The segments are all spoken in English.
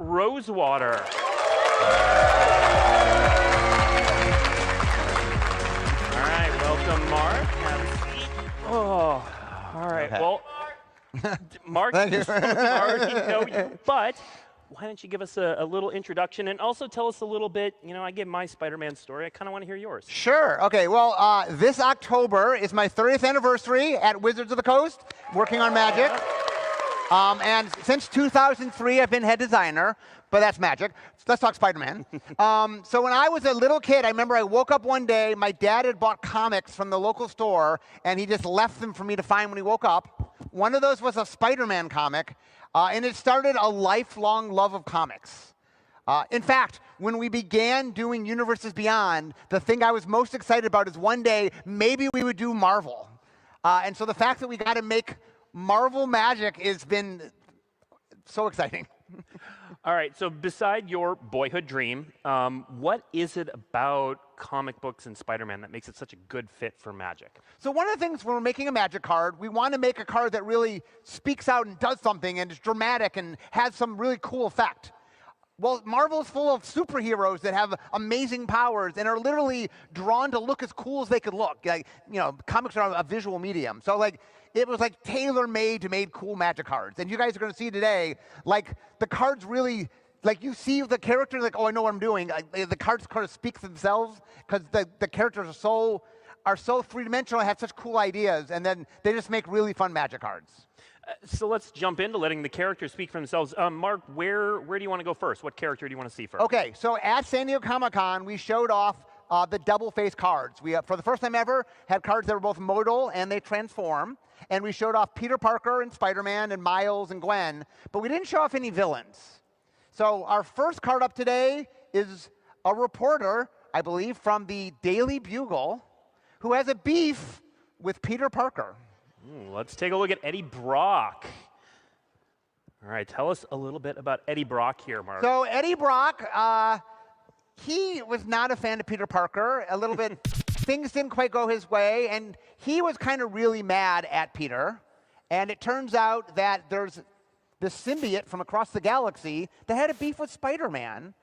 Rosewater. All right, welcome, Mark. Have a seat. Oh, all right. Okay. Well, Mark, already know you, but why don't you give us a little introduction and also tell us a little bit, you know, I give my Spider-Man story. I kind of want to hear yours. Sure. Okay, well, this October is my 30th anniversary at Wizards of the Coast, working on Magic. And since 2003, I've been head designer, but that's Magic. Let's talk Spider-Man. So when I was a little kid, I remember I woke up one day, my dad had bought comics from the local store, and he just left them for me to find when he woke up. One of those was a Spider-Man comic, and it started a lifelong love of comics. In fact, when we began doing Universes Beyond, the thing I was most excited about is one day, maybe we would do Marvel. And so the fact that we got to make Marvel Magic has been so exciting. All right, so beside your boyhood dream, what is it about comic books and Spider-Man that makes it such a good fit for Magic? So one of the things when we're making a Magic card, we want to make a card that really speaks out and does something and is dramatic and has some really cool effect. Well, Marvel's full of superheroes that have amazing powers and are literally drawn to look as cool as they could look. Like, you know, comics are a visual medium. So like, it was like tailor-made to make cool Magic cards. And you guys are going to see today, like the cards really, like you see the character, like, oh, I know what I'm doing. The cards kind of speak for themselves because the characters are so three-dimensional, have such cool ideas, and then they just make really fun Magic cards. So let's jump into letting the characters speak for themselves. Mark, where do you want to go first? What character do you want to see first? Okay, so at San Diego Comic-Con, we showed off the double-face cards. We, for the first time ever, had cards that were both modal and they transform. And we showed off Peter Parker and Spider-Man and Miles and Gwen, but we didn't show off any villains. So our first card up today is a reporter, I believe, from the Daily Bugle, who has a beef with Peter Parker. Let's take a look at Eddie Brock. All right, tell us a little bit about Eddie Brock here, Mark. So Eddie Brock, he was not a fan of Peter Parker. A little bit, things didn't quite go his way, and he was kind of really mad at Peter. And it turns out that there's this symbiote from across the galaxy that had a beef with Spider-Man.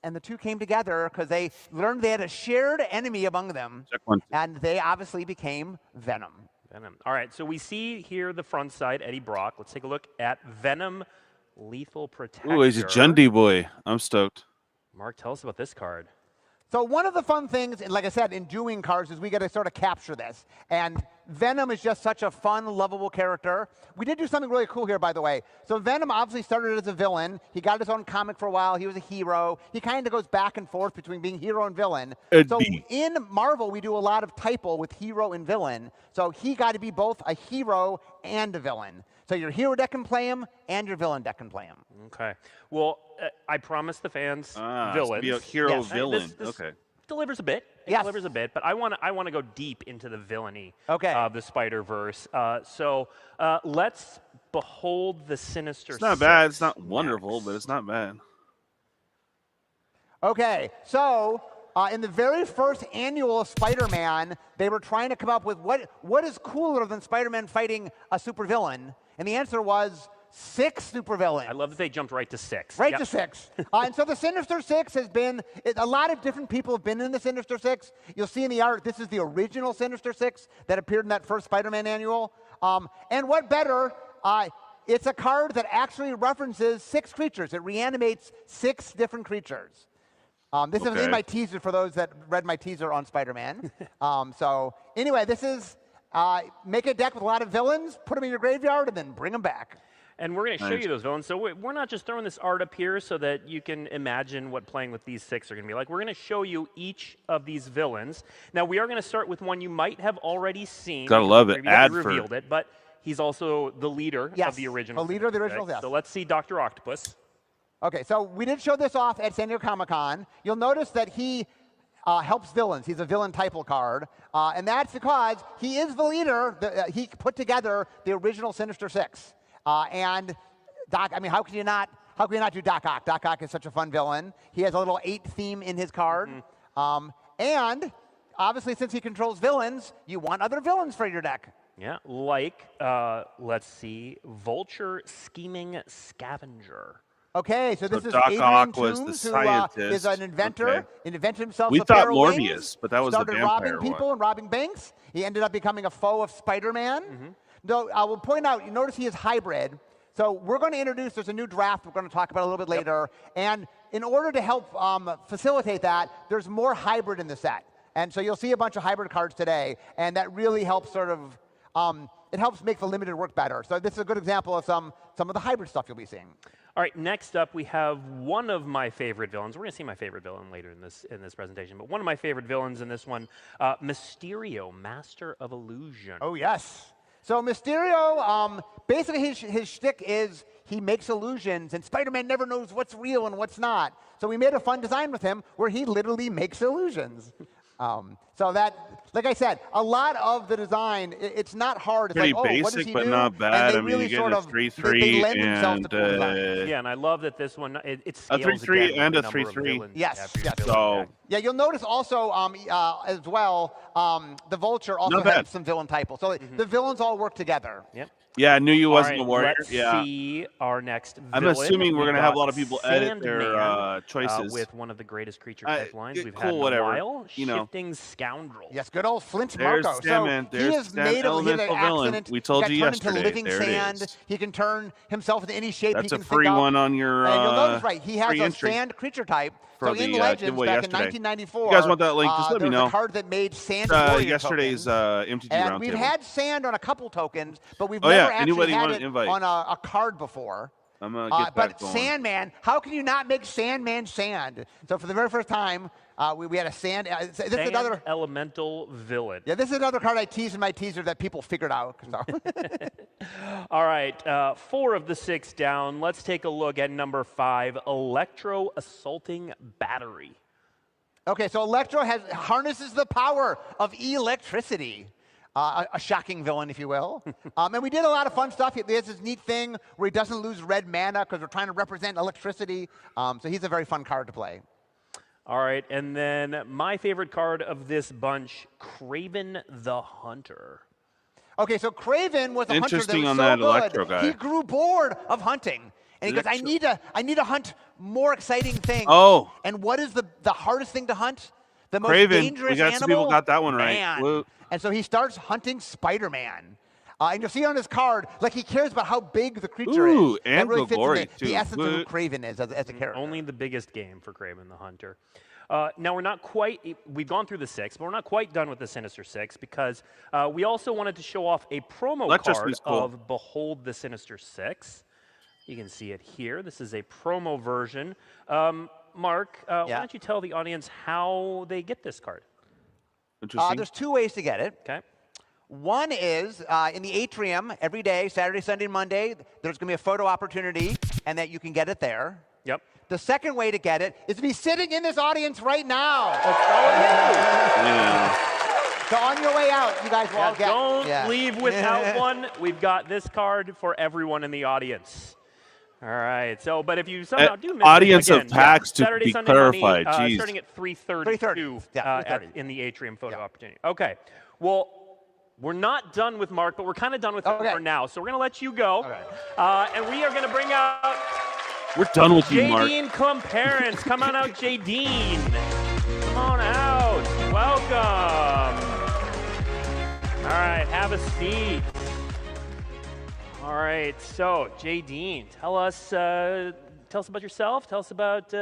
And the two came together because they learned they had a shared enemy among them. And they obviously became Venom. Venom. All right, so we see here the front side, Eddie Brock. Let's take a look at Venom Lethal Protector. Ooh, he's a Jundy boy. I'm stoked. Mark, tell us about this card. So one of the fun things, and like I said, in doing cards is we got to sort of capture this. And Venom is just such a fun, lovable character. We did do something really cool here, by the way. So Venom obviously started as a villain. He got his own comic for a while. He was a hero. He kind of goes back and forth between being hero and villain. So in Marvel, we do a lot of typo with hero and villain. So he got to be both a hero and a villain. So your hero deck can play him, and your villain deck can play him. Okay. Well, I promised the fans villains. Be a hero villain. This okay. Delivers a bit. It delivers a bit, but I want to go deep into the villainy of the Spider-Verse. So let's behold the sinister. It's not bad. It's not wonderful, but it's not bad. Okay. So in the very first annual of Spider-Man, they were trying to come up with what is cooler than Spider-Man fighting a supervillain, and the answer was 6 supervillains. I love that they jumped right to 6. Right to 6. And so the Sinister Six has been, a lot of different people have been in the Sinister Six. You'll see in the art, this is the original Sinister Six that appeared in that first Spider-Man annual. And what better, it's a card that actually references 6 creatures. It reanimates 6 different creatures. This is in my teaser for those that read my teaser on Spider-Man. So anyway, this is make a deck with a lot of villains, put them in your graveyard, and then bring them back. And we're going to show you those villains. So we're not just throwing this art up here so that you can imagine what playing with these 6 are going to be like. We're going to show you each of these villains. Now, we are going to start with one you might have already seen. Gotta love it. Revealed it, but he's also the leader of the original. The leader of the original, yes. So let's see Dr. Octopus. Okay, so we did show this off at San Diego Comic-Con. You'll notice that he helps villains. He's a villain typo card. And that's because he is the leader. He put together the original Sinister Six. And Doc, I mean, how can you not do Doc Ock? Doc Ock is such a fun villain. He has a little 8 theme in his card. And obviously, since he controls villains, you want other villains for your deck. Yeah, like, let's see, Vulture Scheming Scavenger. Okay, so this is Doc Adrian Ock was the Toombs, who scientist. is an inventor. Okay. He invented himself We a pair thought of Morbius, wings, but that was the started vampire robbing people one. and robbing banks. He ended up becoming a foe of Spider-Man. Though I will point out, you notice he is hybrid. So we're going to introduce, there's a new draft we're going to talk about a little bit later. And in order to help facilitate that, there's more hybrid in the set. And so you'll see a bunch of hybrid cards today. And that really helps sort of, it helps make the limited work better. So this is a good example of some of the hybrid stuff you'll be seeing. All right, next up we have one of my favorite villains. We're going to see my favorite villain later in this presentation, but one of my favorite villains in this one, Mysterio, Master of Illusion. Oh, yes. So Mysterio, basically his shtick is he makes illusions, and Spider-Man never knows what's real and what's not. So we made a fun design with him where he literally makes illusions. So that, like I said, a lot of the design, it's not hard. It's Pretty like, basic, what does he but do? not bad. And they I mean, really you get sort a of, 3/3 they lend themselves to cool design. Yeah, and I love that this one, it scales 3/3 again with and the a number of 3/3. villains you Yes, have for your yes. villain So deck. Yeah, you'll notice also as well, the Vulture also Not bad. has some villain types. So the villains all work together. Yep. yeah, I knew you All wasn't right, a warrior. let's Yeah. see our next I'm villain. assuming we're We've gonna have a got lot of people edit their Sandman, choices. with one of the greatest creature type lines we've cool, had in whatever. a while, You know. Shifting Scoundrel. Yes, good old Flint There's Marco. Sandman. So There's he is Sand made of he had an Elemental Villain. accident. We told he you got turned into yesterday. living There it sand. is. He can turn himself into any shape That's he a can free think of. one on your And you'll notice, right, he has free a entry sand creature type. for So in the Legends, giveaway back yesterday. in 1994, You guys want that link? Just let me there was know. a card that made sand warrior Yesterday's tokens. MTG And we've roundtable. had sand on a couple tokens, but we've Oh, never yeah. actually Anybody had want it an invite? on a card before. I'm gonna get But that going. Sandman, how can you not make Sandman sand? So for the very first time, we had a sand. This is Sand another. Elemental Villain. Yeah, this is another card I teased in my teaser that people figured out. So. All right, 4 of the 6 down. Let's take a look at number 5, Electro Assaulting Battery. Okay, so Electro harnesses the power of electricity. A shocking villain, if you will. And we did a lot of fun stuff. He has this neat thing where he doesn't lose red mana because we're trying to represent electricity. So he's a very fun card to play. All right, and then my favorite card of this bunch, Kraven the Hunter. Okay, so Kraven was a hunter that Interesting was on so that good, Electro guy. he grew bored of hunting. And he goes, I need to hunt more exciting things. Oh. And what is the hardest thing to hunt? The most Kraven. dangerous We got animal? some people got that one right. Man. Woo. And so he starts hunting Spider-Man. And you'll see on his card, like he cares about how big the creature Ooh, is. and that really fits Gogori, in too. the essence of who Woo. Kraven is as a character. Only the biggest game for Kraven the Hunter. Now, we're not quite, we've gone through the 6, but we're not quite done with the Sinister 6 because we also wanted to show off a promo Electricity's card cool. of Behold the Sinister 6. You can see it here. This is a promo version. Mark, why don't you tell the audience how they get this card? Interesting. There's 2 ways to get it. Okay. One is in the atrium every day, Saturday, Sunday, Monday, there's going to be a photo opportunity, and that you can get it there. Yep. The second way to get it is to be sitting in this audience right now. Yeah. So on your way out, you guys will all get. Don't leave without one. We've got this card for everyone in the audience. All right. So, but if you somehow do miss audience it, of again, packs to Saturday, be Sunday, clarified. Monday, Jeez. starting at 3:32 3:30. in the atrium photo opportunity. Okay. Well, we're not done with Mark, but we're kind of done with him for now. So we're going to let you go, and we are going to bring out. We're done with you, Mark. J-Dean Clemparents. Come on out, J-Dean. Come on out. Welcome. All right, have a seat. All right, so J-Dean, tell us about yourself. Tell us about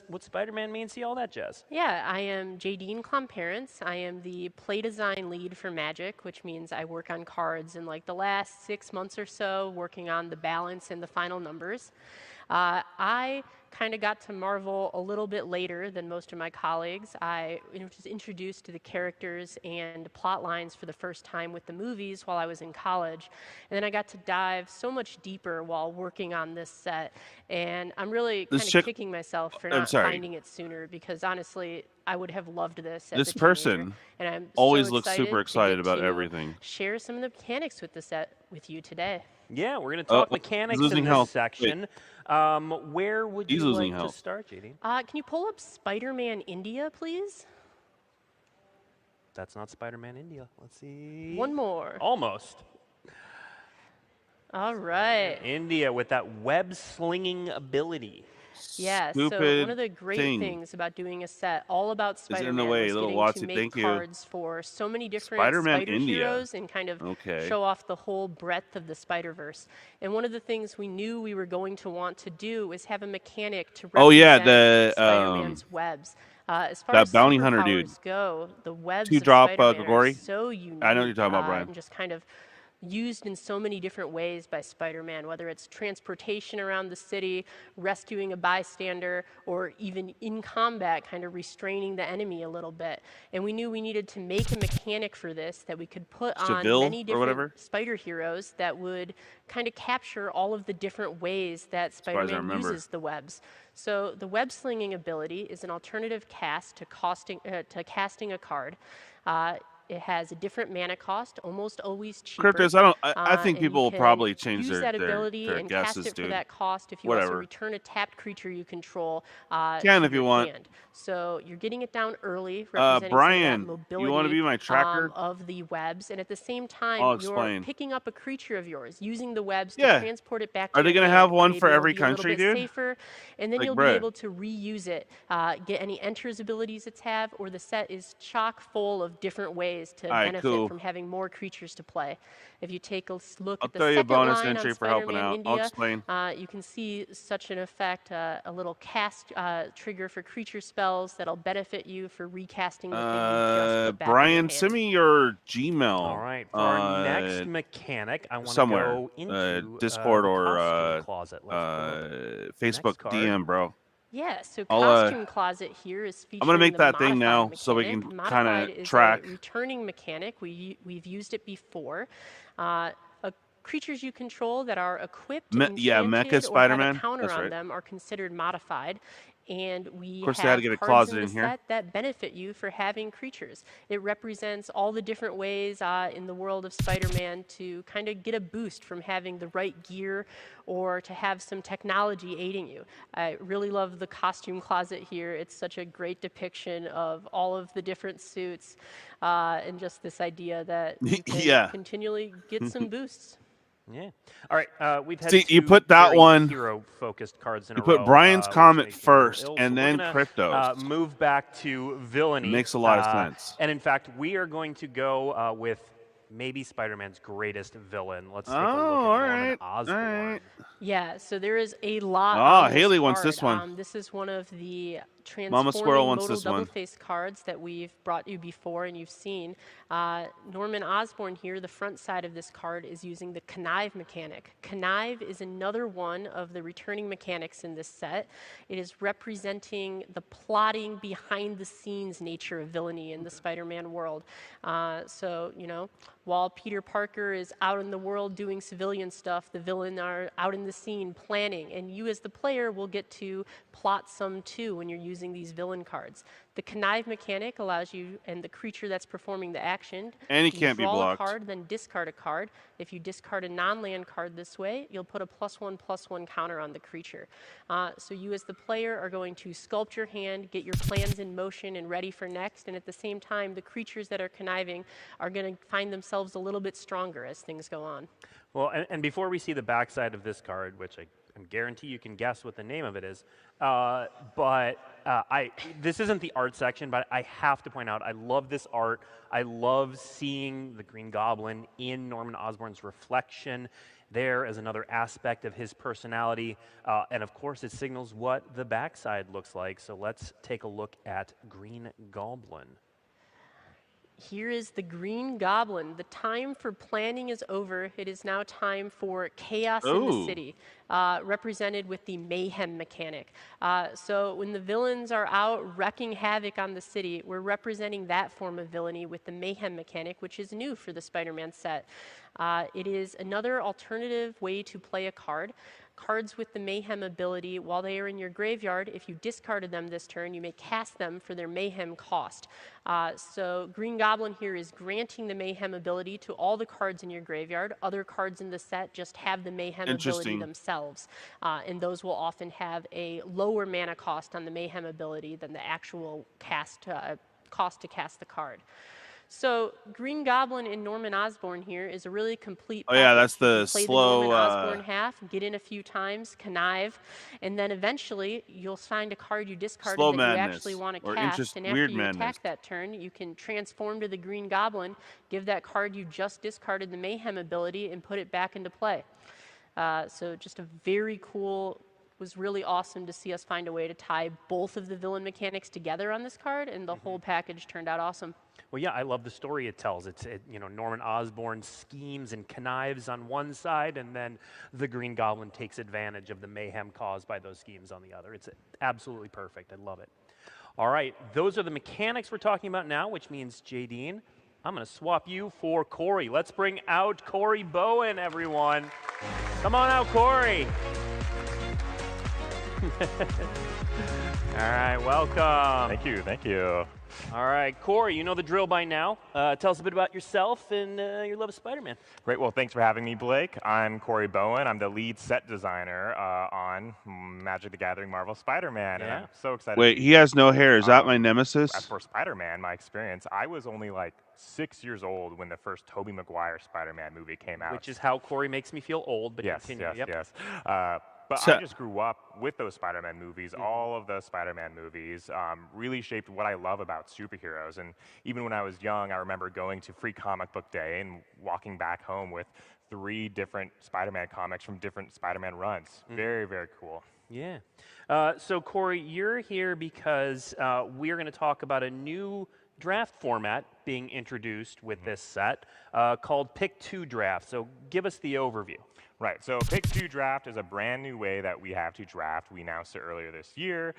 what Spider-Man means to you, all that jazz. Yeah, I am J-Dean Clemparents. I am the play design lead for Magic, which means I work on cards in like the last 6 months or so, working on the balance and the final numbers. I kind of got to Marvel a little bit later than most of my colleagues. I was introduced to the characters and plot lines for the first time with the movies while I was in college. And then I got to dive so much deeper while working on this set. And I'm really kind of kicking myself for not finding it sooner because honestly, I would have loved this as This a person teenager. And I'm always so looks excited super to excited get about to everything. Share some of the mechanics with the set with you today. Yeah, we're going to talk mechanics in this section. Where would you like to start, JD? Can you pull up Spider-Man India, please? That's not Spider-Man India. Let's see. One more. Almost. All right. India with that web slinging ability. Yeah, Stupid so one of the great things about doing a set all about Spider-Man was little getting Watsy, to make thank you. cards for so many different Spider-Man spider India. heroes and kind of show off the whole breadth of the Spider-Verse. And one of the things we knew we were going to want to do was have a mechanic to represent Spider-Man's webs. As far as bounty hunter dude go, the webs of 2-drop Spider-Man are Gagori. so unique. I know what you're talking about, Brian. And just kind of used in so many different ways by Spider-Man, whether it's transportation around the city, rescuing a bystander, or even in combat, kind of restraining the enemy a little bit. And we knew we needed to make a mechanic for this that we could put on many different spider heroes that would kind of capture all of the different ways that Spider-Man uses the webs. So the web slinging ability is an alternative cast to casting a card. It has a different mana cost, almost always cheaper. Cryptos, I think people will probably change use that ability their and guesses, cast it dude. for that cost if you also return a tapped creature you control Can if you want. hand. So you're getting it down early, representing Brian, that mobility you want to be my tracker? of the webs, and at the same time, you're picking up a creature of yours, using the webs to transport it back to Are they going to have one for every country, dude? Safer, and then you'll be able to reuse it, get any enters abilities it's have, or the set is chock full of different ways to benefit from having more creatures to play. If you take a look at the second line on Spider-Man India, you can see such an effect, a little cast trigger for creature spells that'll benefit you for recasting the thing you just put back Brian, send me your Gmail. All right, for our next mechanic, I want to go into Discord or closet. Facebook DM, bro. Yeah, so Costume Closet here is featuring I'm gonna make that thing now mechanic. so we can kind of track. Returning mechanic. We've used it before. Creatures you control that are equipped, Mecha Spider-Man. Or have a counter on them are considered modified. And we of course, have they had to get a cards closet in the in here set that benefit you for having creatures. It represents all the different ways in the world of Spider-Man to kind of get a boost from having the right gear or to have some technology aiding you. I really love the costume closet here. It's such a great depiction of all of the different suits and just this idea that you can continually get some boosts. Yeah. All right. We've had you put that one hero-focused cards in a row. You put Brian's Comet first, and then Cryptos. Move back to villainy. Makes a lot of sense. And in fact, we are going to go with maybe Spider-Man's greatest villain. Let's take a look at Norman Osborn. Yeah, so there is a lot. Haley wants this one. This is one of the Mama Squirrel wants modal this one. double-face cards that we've brought you before and you've seen. Norman Osborn here, the front side of this card is using the connive mechanic. Connive is another one of the returning mechanics in this set. It is representing the plotting behind-the-scenes nature of villainy in the Spider-Man world. So, you know, while Peter Parker is out in the world doing civilian stuff, the villain are out in the scene planning, and you as the player will get to plot some too when you're using these villain cards. The connive mechanic allows you and the creature that's performing the action and he can't be blocked. Draw a card, then discard a card. If you discard a non-land card this way, you'll put a +1/+1 counter on the creature. So you as the player are going to sculpt your hand, get your plans in motion and ready for next, and at the same time, the creatures that are conniving are going to find themselves a little bit stronger as things go on. Well, and before we see the backside of this card, which I guarantee you can guess what the name of it is, this isn't the art section, but I have to point out, I love this art. I love seeing the Green Goblin in Norman Osborn's reflection there as another aspect of his personality. And of course, it signals what the backside looks like. So let's take a look at Green Goblin. Here is the Green Goblin. The time for planning is over. It is now time for chaos in the city, represented with the mayhem mechanic. So when the villains are out wrecking havoc on the city, we're representing that form of villainy with the mayhem mechanic, which is new for the Spider-Man set. It is another alternative way to play a card. Cards with the Mayhem ability, while they are in your graveyard, if you discarded them this turn, you may cast them for their Mayhem cost. So Green Goblin here is granting the Mayhem ability to all the cards in your graveyard. Other cards in the set just have the Mayhem ability themselves. And those will often have a lower mana cost on the Mayhem ability than the actual cost to cast the card. So Green Goblin and Norman Osborn here is a really complete package. Oh yeah, that's You the can play slow. the Norman Osborn half, get in a few times, connive, and then eventually you'll find a card you discarded Slow that you actually madness, want to or cast, and after weird you madness. attack that turn, you can transform to the Green Goblin, give that card you just discarded the Mayhem ability, and put it back into play. So just a very cool. Was really awesome to see us find a way to tie both of the villain mechanics together on this card, and the whole package turned out awesome. Well, yeah, I love the story it tells. It's Norman Osborn schemes and connives on one side, and then the Green Goblin takes advantage of the mayhem caused by those schemes on the other. It's absolutely perfect. I love it. All right, those are the mechanics we're talking about now, which means, J-Dean, I'm going to swap you for Corey. Let's bring out Corey Bowen, everyone. Come on out, Corey. All right, welcome. Thank you, thank you. All right, Corey, you know the drill by now. Tell us a bit about yourself and your love of Spider-Man. Great, well, thanks for having me, Blake. I'm Corey Bowen. I'm the lead set designer on Magic the Gathering Marvel Spider-Man. Yeah. And I'm so excited. Wait, he has no hair. Is that my nemesis? As for Spider-Man, my experience, I was only like 6 years old when the first Tobey Maguire Spider-Man movie came out. Which is how Corey makes me feel old, but yes, continue. yes. But I just grew up with those Spider-Man movies. All of the Spider-Man movies really shaped what I love about superheroes. And even when I was young, I remember going to Free Comic Book Day and walking back home with 3 different Spider-Man comics from different Spider-Man runs. Very, very cool. Yeah. So, Corey, you're here because we're going to talk about a new draft format being introduced with this set called Pick 2 Draft. So give us the overview. Right, so Pick 2 Draft is a brand new way that we have to draft. We announced it earlier this year.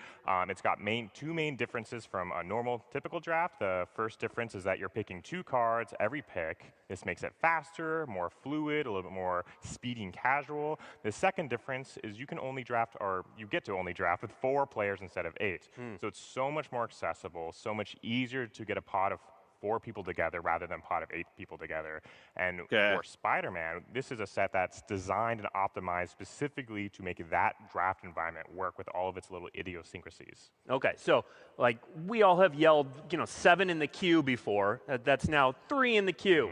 It's got two main differences from a normal, typical draft. The first difference is that you're picking 2 cards every pick. This makes it faster, more fluid, a little bit more speedy and casual. The second difference is you can only draft, or you get to only draft with 4 players instead of 8. So it's so much more accessible, so much easier to get a pot of 4 people together rather than a pot of 8 people together. And for Spider-Man, this is a set that's designed and optimized specifically to make that draft environment work with all of its little idiosyncrasies. Okay, so like we all have yelled, 7 in the queue before. That's now 3 in the queue.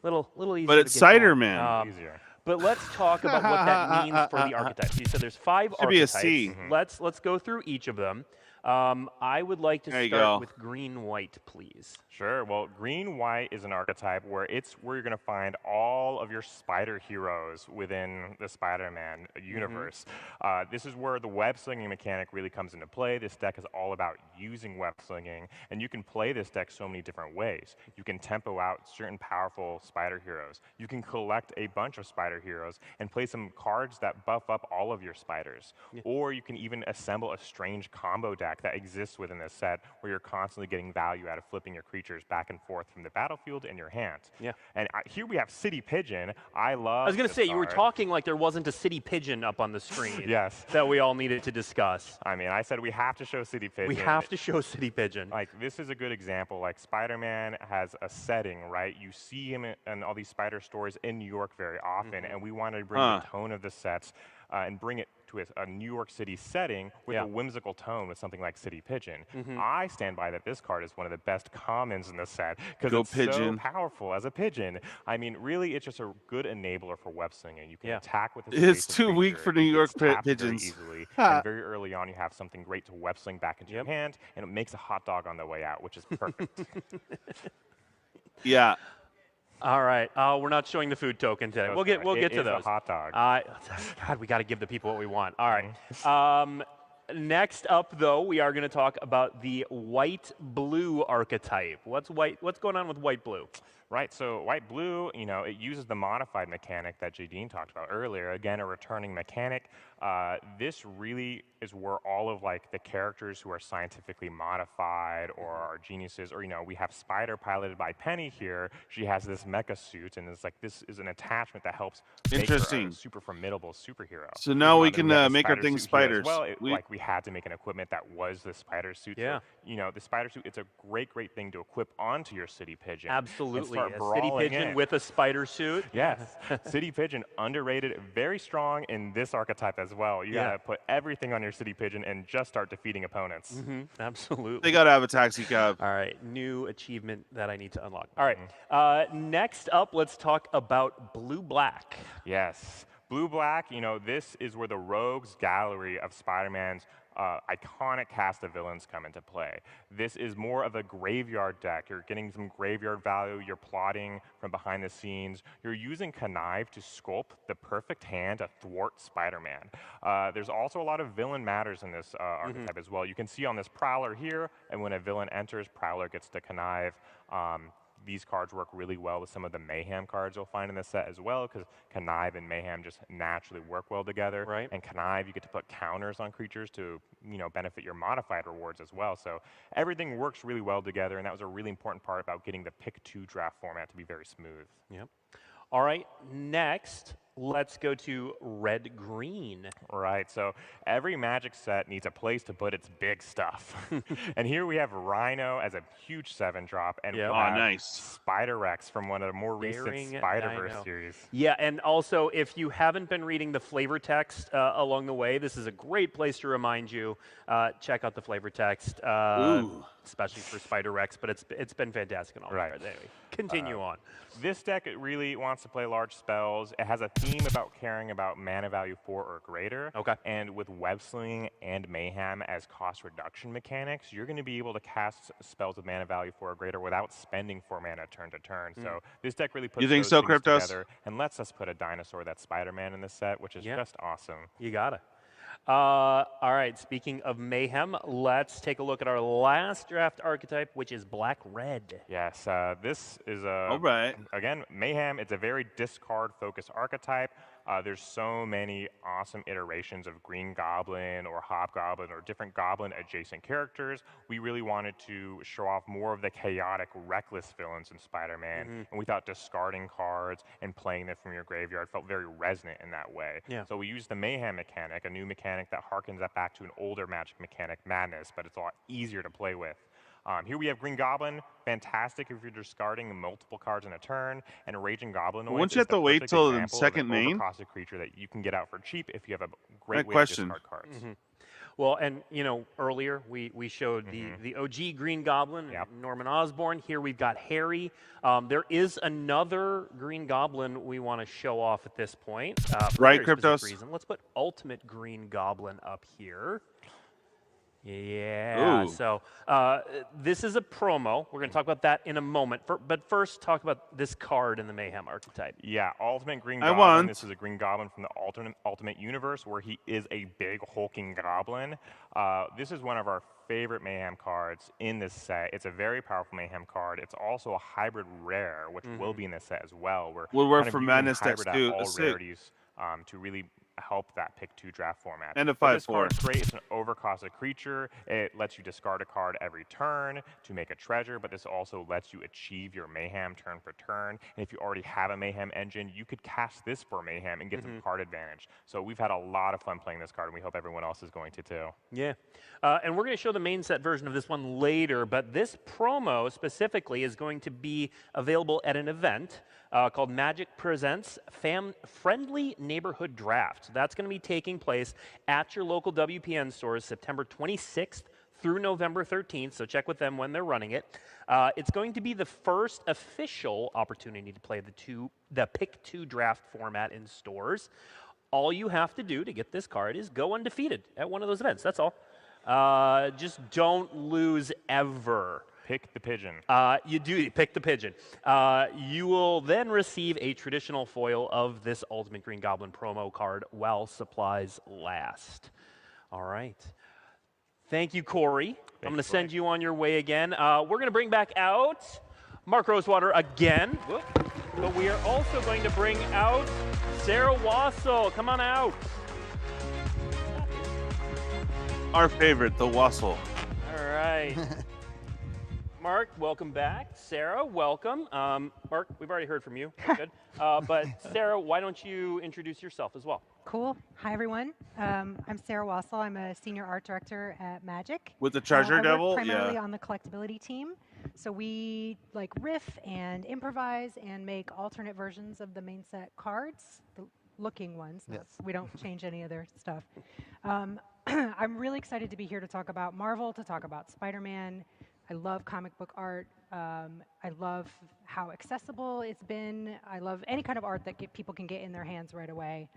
Little easier. But it's Cider-Man. Easier. But let's talk about what that means for the archetypes. You said there's 5 Should be a archetypes. C. Let's go through each of them. I would like to start with green-white, please. Sure. Well, green-white is an archetype where it's where you're going to find all of your spider heroes within the Spider-Man universe. This is where the web-slinging mechanic really comes into play. This deck is all about using web-slinging, and you can play this deck so many different ways. You can tempo out certain powerful spider heroes. You can collect a bunch of spider heroes and play some cards that buff up all of your spiders. Or you can even assemble a strange combo deck that exists within this set where you're constantly getting value out of flipping your creatures back and forth from the battlefield in your hand. And here we have City Pigeon. I was going to say, you were talking like there wasn't a City Pigeon up on the screen. Yes. That we all needed to discuss. I mean, I said we have to show City Pigeon. We have to show City Pigeon. Like, this is a good example. Like, Spider-Man has a setting, right? You see him in all these spider stories in New York very often, and we wanted to bring the tone of the sets and bring it to a New York City setting with a whimsical tone with something like City Pigeon. I stand by that this card is one of the best commons in the set because it's so powerful as a pigeon. I mean, really, it's just a good enabler for web slinging. You can attack with a It's too weak for New York pigeons. Very easily. And very early on, you have something great to web sling back into your hand, and it makes a hot dog on the way out, which is perfect. Yeah. All right. We're not showing the food token today. We'll get to those. A hot dog. God, we got to give the people what we want. All right. Next up, though, we are going to talk about the white-blue archetype. What's going on with white-blue? Right, so white-blue, it uses the modified mechanic that J-Dean talked about earlier. Again, a returning mechanic. This really is where all of the characters who are scientifically modified or are geniuses, or we have Spider piloted by Penny here. She has this mecha suit, and it's this is an attachment that helps make her a super formidable superhero. So now we can make our thing spiders. Well, we had to make an equipment that was the spider suit. Yeah. So, the spider suit, it's a great thing to equip onto your City Pigeon. Absolutely. Absolutely. start A city brawling pigeon in. with a spider suit. Yes, city pigeon, underrated, very strong in this archetype as well. You gotta put everything on your city pigeon and just start defeating opponents. Absolutely. They gotta have a taxi cab. All right, new achievement that I need to unlock. All right, next up, let's talk about blue-black. Yes, blue-black, you know, this is where the rogues gallery of Spider-Man's iconic cast of villains come into play. This is more of a graveyard deck. You're getting some graveyard value. You're plotting from behind the scenes. You're using Connive to sculpt the perfect hand to thwart Spider-Man. There's also a lot of villain matters in this archetype as well. You can see on this Prowler here, and when a villain enters, Prowler gets to Connive. These cards work really well with some of the Mayhem cards you'll find in this set as well, because Connive and Mayhem just naturally work well together. Right. And Connive, you get to put counters on creatures to, you know, benefit your modified rewards as well. So everything works really well together, and that was a really important part about getting the pick 2 draft format to be very smooth. Yep. All right, next, let's go to red-green. Right, so every Magic set needs a place to put its big stuff. And here we have Rhino as a huge 7-drop, and we have nice. Spider-Rex from one of the more recent Spider-Verse series. Yeah, and also, if you haven't been reading the flavor text along the way, this is a great place to remind you, check out the flavor text, especially for Spider-Rex, but it's been fantastic in all regards. Anyway, continue on. This deck really wants to play large spells. It has a theme about caring about mana value 4 or greater. Okay. And with Web Slinging and Mayhem as cost reduction mechanics, you're going to be able to cast spells with mana value 4 or greater without spending 4 mana turn to turn. So this deck really puts those things together and lets us put a dinosaur that's Spider-Man in this set, which is just awesome. You got it. All right, speaking of Mayhem, let's take a look at our last draft archetype, which is black-red. Yes, this is again, Mayhem. It's a very discard-focused archetype. There's so many awesome iterations of Green Goblin or Hobgoblin or different Goblin-adjacent characters. We really wanted to show off more of the chaotic, reckless villains in Spider-Man, and we thought discarding cards and playing them from your graveyard felt very resonant in that way. Yeah. So we used the Mayhem mechanic, a new mechanic that harkens back to an older Magic mechanic, Madness, but it's a lot easier to play with. Here we have Green Goblin, fantastic if you're discarding multiple cards in a turn, and Raging Goblin. Won't you have to wait till the second main? Overcosted creature that you can get out for cheap if you have a great way to discard cards. Well, and you know, earlier we showed the OG Green Goblin, Norman Osborn. Here we've got Harry. There is another Green Goblin we want to show off at this point. Right, Kryptos? Let's put Ultimate Green Goblin up here. Yeah, so this is a promo. We're going to talk about that in a moment. But first, talk about this card in the Mayhem archetype. Yeah, Ultimate Green Goblin. This is a Green Goblin from the Ultimate Universe where he is a big hulking goblin. This is one of our favorite Mayhem cards in this set. It's a very powerful Mayhem card. It's also a hybrid rare, which will be in this set as well. We'll work for Madness decks too. All rarities to really help that pick 2 draft format. And a 5/4. This card's great. It's an overcosted creature. It lets you discard a card every turn to make a treasure, but this also lets you achieve your Mayhem turn per turn. And if you already have a Mayhem engine, you could cast this for Mayhem and get some card advantage. So we've had a lot of fun playing this card, and we hope everyone else is going to too. Yeah. And we're going to show the main set version of this one later, but this promo specifically is going to be available at an event called Magic Presents Friendly Neighborhood Draft. So that's going to be taking place at your local WPN stores September 26th through November 13th, so check with them when they're running it. It's going to be the first official opportunity to play the Pick 2 draft format in stores. All you have to do to get this card is go undefeated at one of those events. That's all. Just don't lose ever. Pick the pigeon. You do pick the pigeon. You will then receive a traditional foil of this Ultimate Green Goblin promo card while supplies last. All right. Thank you, Corey. I'm going to send you on your way again. We're going to bring back out Mark Rosewater again. But we are also going to bring out Sarah Wassel. Come on out. Our favorite, the Wassel. All right. Mark, welcome back. Sarah, welcome. Mark, we've already heard from you. Good. But Sarah, why don't you introduce yourself as well? Cool. Hi, everyone. I'm Sarah Wassel. I'm a senior art director at Magic. With the Treasure I Devil? work primarily on the collectability team. So we like riff and improvise and make alternate versions of the main set cards, the looking ones. Yes. We don't change any of their stuff. I'm really excited to be here to talk about Marvel, to talk about Spider-Man. I love comic book art. I love how accessible it's been. I love any kind of art that people can get in their hands right away.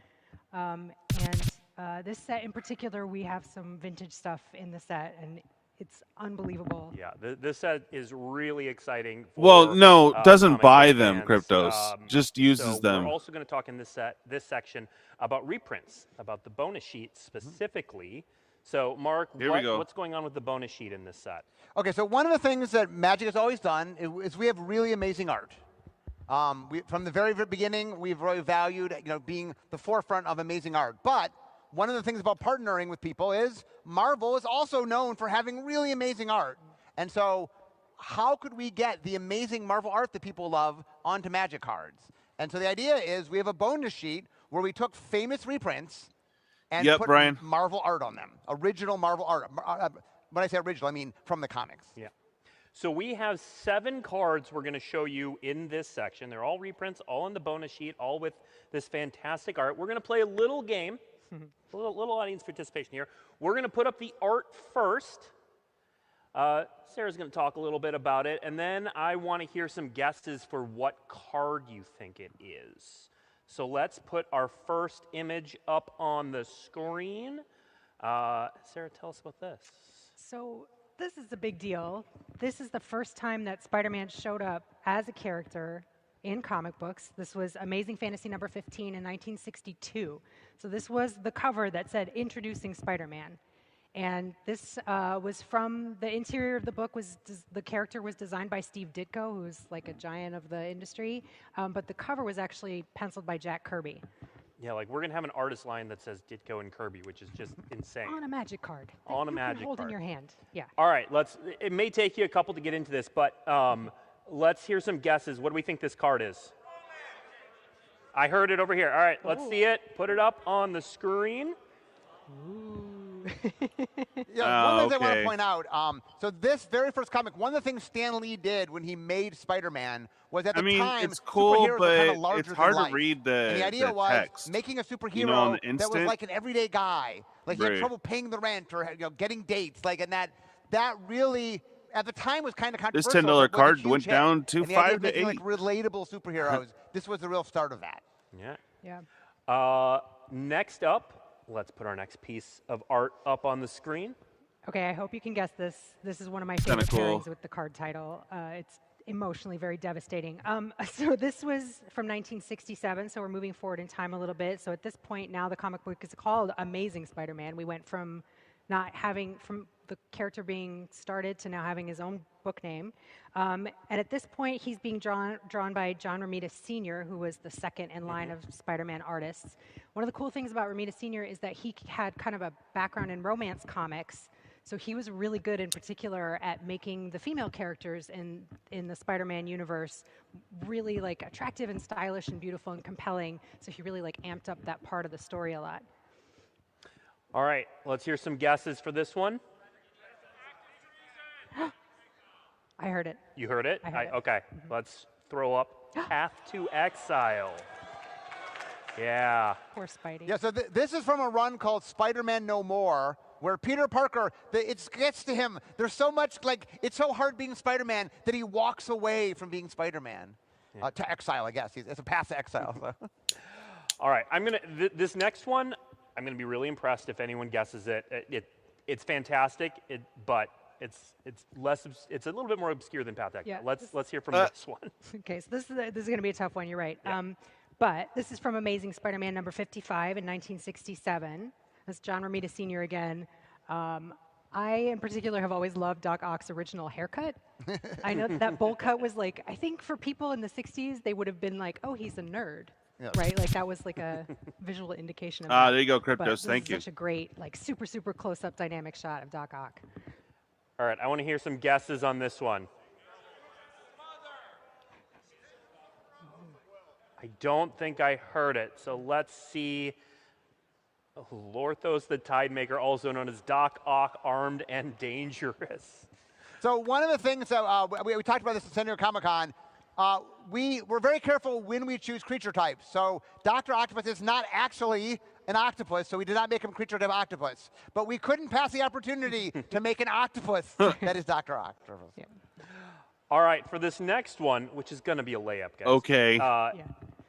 This set in particular, we have some vintage stuff in the set, and it's unbelievable. Yeah, this set is really exciting. Well, no, doesn't comic buy book them, fans. Kryptos. Just uses so them. We're also going to talk in this section about reprints, about the bonus sheet specifically. So, Mark, what's going on with the bonus sheet in this set? Okay, so one of the things that Magic has always done is we have really amazing art. From the very beginning, we've really valued being the forefront of amazing art. But one of the things about partnering with people is Marvel is also known for having really amazing art. And so how could we get the amazing Marvel art that people love onto Magic cards? And so the idea is we have a bonus sheet where we took famous reprints and put Marvel art on them, original Marvel art. When I say original, I mean from the comics. Yeah. So we have 7 cards we're going to show you in this section. They're all reprints, all in the bonus sheet, all with this fantastic art. We're going to play a little game, a little audience participation here. We're going to put up the art first. Sarah's going to talk a little bit about it, and then I want to hear some guesses for what card you think it is. So let's put our first image up on the screen. Sarah, tell us about this. So this is a big deal. This is the first time that Spider-Man showed up as a character in comic books. This was Amazing Fantasy number 15 in 1962. So this was the cover that said Introducing Spider-Man. And this was from the interior of the book. The character was designed by Steve Ditko, who's like a giant of the industry. But the cover was actually penciled by Jack Kirby. Yeah, like we're going to have an artist line that says Ditko and Kirby, which is just insane. On a Magic card. On a Magic hold card. in your hand. Yeah. All right, it may take you a couple to get into this, but let's hear some guesses. What do we think this card is? I heard it over here. All right, let's see it. Put it up on the screen. Ooh. One of the things I want to point out, so this very first comic, one of the things Stan Lee did when he made Spider-Man was at the time, it's cool, superheroes were kind of but larger it's hard than life. to read the And the idea was text. making a superhero on the that was instant? like an everyday guy. Like he had trouble paying the rent or getting dates. Like, and that really, at the time, was kind of controversial. This $10 card went down to and the 5 idea of to making, 8. like relatable superheroes. This was the real start of that. Yeah. Yeah. Next up, let's put our next piece of art up on the screen. Okay, I hope you can guess this. This is one of my favorite cool. pairings with the card title. It's emotionally very devastating. So this was from 1967, so we're moving forward in time a little bit. So at this point now the comic book is called Amazing Spider-Man. We went from from the character being started to now having his own book name. And at this point he's being drawn by John Romita Sr., who was the second in line of Spider-Man artists. One of the cool things about Romita Sr. is that he had kind of a background in romance comics. So he was really good, in particular, at making the female characters in the Spider-Man universe really like attractive and stylish and beautiful and compelling. So he really like amped up that part of the story a lot. All right, let's hear some guesses for this one. I heard it. You heard it? I heard it. Okay, let's throw up Path to Exile. Yeah. Poor Spidey. Yeah, so this is from a run called Spider-Man No More, where Peter Parker, it gets to him. There's so much, like, it's so hard being Spider-Man that he walks away from being Spider-Man to exile, I guess. It's a path to exile. So. All right, this next one, I'm gonna be really impressed if anyone guesses it. It's fantastic, but it's a little bit more obscure than Path to Exile. Yeah, Let's hear from this one. Okay, so this is going to be a tough one. You're right. Yeah. But this is from Amazing Spider-Man number 55 in 1967. That's John Romita Sr. again. I, in particular, have always loved Doc Ock's original haircut. I know that bowl cut was like, I think for people in the 60s, they would have been like, oh, he's a nerd. Yeah. Right? Like that was like a visual indication of that. There you go, Kryptos. But Thank you. Such a great, like super, super close-up dynamic shot of Doc Ock. All right, I want to hear some guesses on this one. I don't think I heard it, so let's see. Lorthos the Tidemaker, also known as Doc Ock, Armed and Dangerous. So one of the things that we talked about this at San Diego Comic-Con, we're very careful when we choose creature types. So Dr. Octopus is not actually an octopus, so we did not make him creature type octopus. But we couldn't pass the opportunity to make an octopus that is Dr. Octopus. Yeah. All right, for this next one, which is going to be a layup, guys. Okay.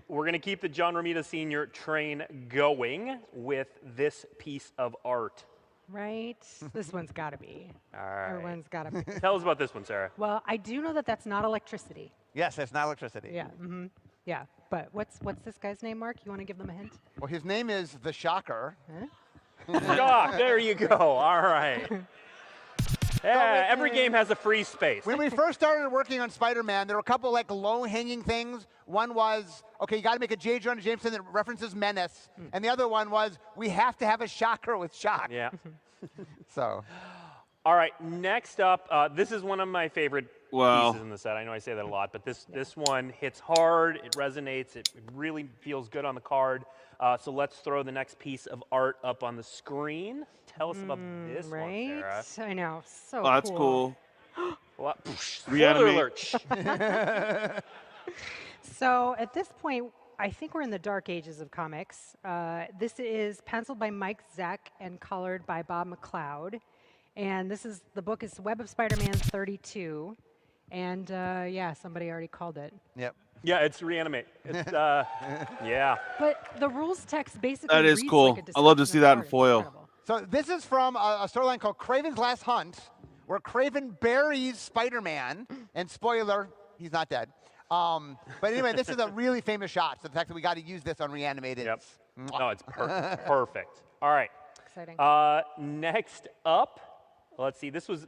We're going to keep the John Romita Sr. train going with this piece of art. Right? This one's got to be. All right. Everyone's got to be. Tell us about this one, Sarah. Well, I do know that that's not electricity. Yes, it's not electricity. Yeah. Yeah. But what's this guy's name, Mark? You want to give them a hint? Well, his name is the Shocker. Huh? Ah, there you go. All right. Yeah, every game has a free space. When we first started working on Spider-Man, there were a couple like low-hanging things. One was, okay, you got to make a J. Jonah Jameson that references Menace, and the other one was, we have to have a Shocker with Shock. Yeah. So. All right, next up, this is one of my favorite pieces in the set. I know I say that a lot, but this one hits hard, it resonates, it really feels good on the card. So let's throw the next piece of art up on the screen. Tell us about this one, Sarah. I know, so Oh, that's cool. Well, spoiler Reanimate. alert. So at this point, I think we're in the dark ages of comics. This is penciled by Mike Zeck and colored by Bob McLeod. And the book is Web of Spider-Man 32. And yeah, somebody already called it. Yep. Yeah, it's Reanimate. It's, yeah. But the rules text basically That is reads cool. like a I love to description see of that the in art. It's foil. incredible. So this is from a storyline called Kraven's Last Hunt, where Kraven buries Spider-Man, and spoiler, he's not dead. But anyway, this is a really famous shot. So the fact that we got to use this on Reanimated. Yep. No, it's perfect. All right. Exciting. Next up, let's see. This was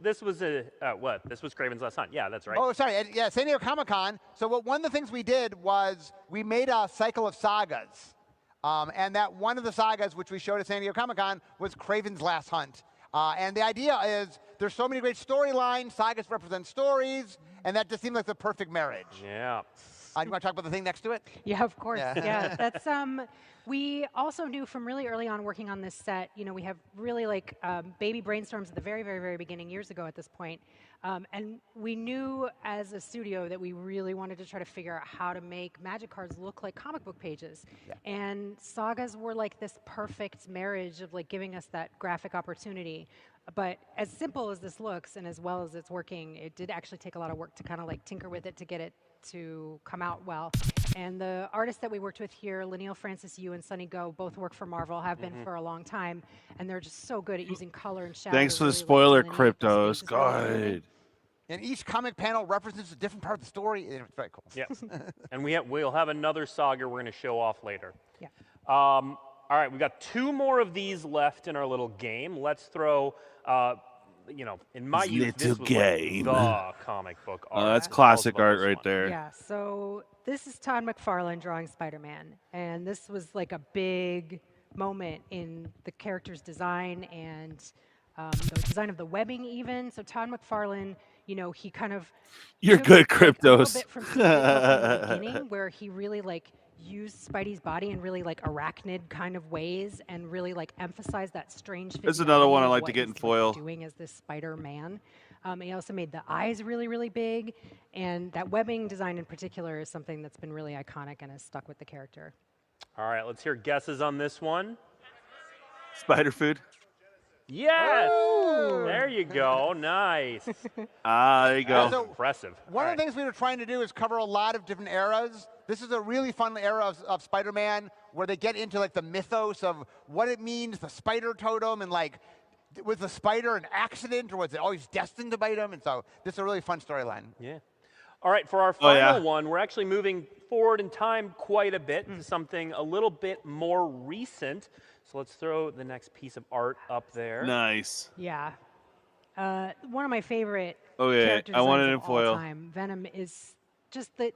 what? This was Kraven's Last Hunt. Yeah, that's right. Oh, sorry. Yeah, San Diego Comic-Con. So one of the things we did was we made a cycle of sagas. And that one of the sagas, which we showed at San Diego Comic-Con, was Kraven's Last Hunt. And the idea is there's so many great storylines. Sagas represent stories. And that just seemed like the perfect marriage. Yeah. You want to talk about the thing next to it? Yeah, of course. Yeah. Yeah, that's we also knew from really early on working on this set. You know, we have really like baby brainstorms at the very, very, very beginning years ago at this point, and we knew as a studio that we really wanted to try to figure out how to make Magic cards look like comic book pages, and sagas were like this perfect marriage of like giving us that graphic opportunity. But as simple as this looks, and as well as it's working, it did actually take a lot of work to kind of like tinker with it to get it to come out well. And the artists that we worked with here, Linnell Francis Yu and Sunny Go, both work for Marvel, have been for a long time, and they're just so good at using color and shadow. Thanks to for the really, spoiler, like, delineate the Cryptos. spaces really God. And each comic panel represents a different part of the story. It's very cool. Yeah. And we'll have another saga we're going to show off later. Yeah. All right, we've got two more of these left in our little game. Let's throw, you know, in my This youth, this little was game. like the comic book art. That's Tell us classic about art this right one. there. Yeah, so this is Todd McFarlane drawing Spider-Man, and this was like a big moment in the character's design and the design of the webbing even. So Todd McFarlane, you know, he kind of You're took, good, like, a little Cryptos. bit from Steve Ditko from the beginning, where he really like used Spidey's body in really like arachnid kind of ways and really like emphasized that strange There's another one physicality I of like to what get in he's, like, foil. doing as this Spider-Man. He also made the eyes really, really big, and that webbing design in particular is something that's been really iconic and has stuck with the character. All right, let's hear guesses on this one. Spider food. Yes! There you go. Nice. There you go. So Impressive. one All of the things we were trying to do is cover a lot of different eras. This is a really fun era of Spider-Man where they get into like the mythos of what it means, the spider totem, and like, was the spider an accident or was it always destined to bite him? And so this is a really fun storyline. Yeah. All right, for our final one, we're actually moving forward in time quite a bit to something a little bit more recent. So let's throw the next piece of art up there. Nice. Yeah. One of my favorite Okay, character I want designs it in of all foil. time. Venom is just the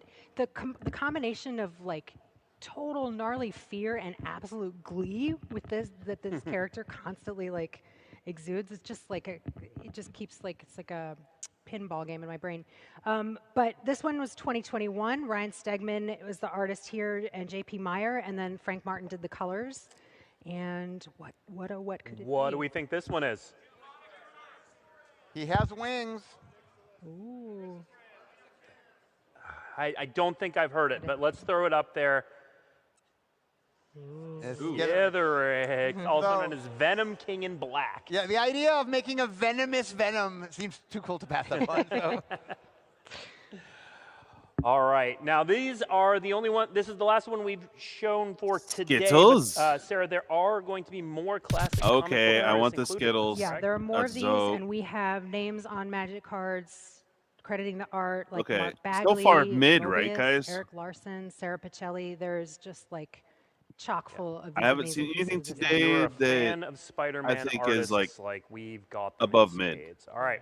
combination of like total gnarly fear and absolute glee with this character constantly like exudes. It's just like it just keeps like it's like a pinball game in my brain. But this one was 2021. Ryan Stegman was the artist here, and J.P. Meyer, and then Frank Martin did the colors. And what could it be? What do we think this one is? He has wings. Ooh. I don't think I've heard it, but let's throw it up there. Skitheric, also known as Venom King in Black. Yeah, the idea of making a venomous Venom seems too cool to pass up on. So. All right, now these are the only one. This is the last one we've shown for today. Skittles? But, Sarah, there are going to be more classic. Okay, comic I book want the artists included. Skittles. Yeah, there are more of That's these, dope. and we have names on Magic cards crediting the art, like Okay, Mark so Bagley, far mid, right, Mobius, guys? Eric Larson, Sarah Pacelli. There's just like chock full of. I haven't seen anything pieces of If today you're a that fan of Spider-Man I think artists, is, like, we've got them above in mid. spades. All right.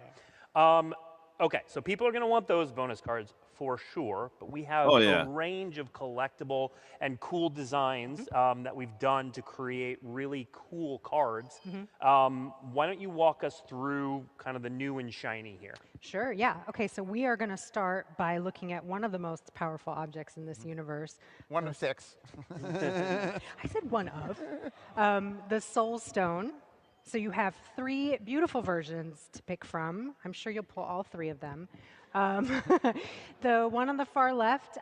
Okay, so people are going to want those bonus cards for sure, but we have a range of collectible and cool designs that we've done to create really cool cards. Why don't you walk us through kind of the new and shiny here? Sure, yeah. Okay, so we are going to start by looking at one of the most powerful objects in this universe. One of 6. I said one of. The Soul Stone. So you have 3 beautiful versions to pick from. I'm sure you'll pull all 3 of them. The one on the far left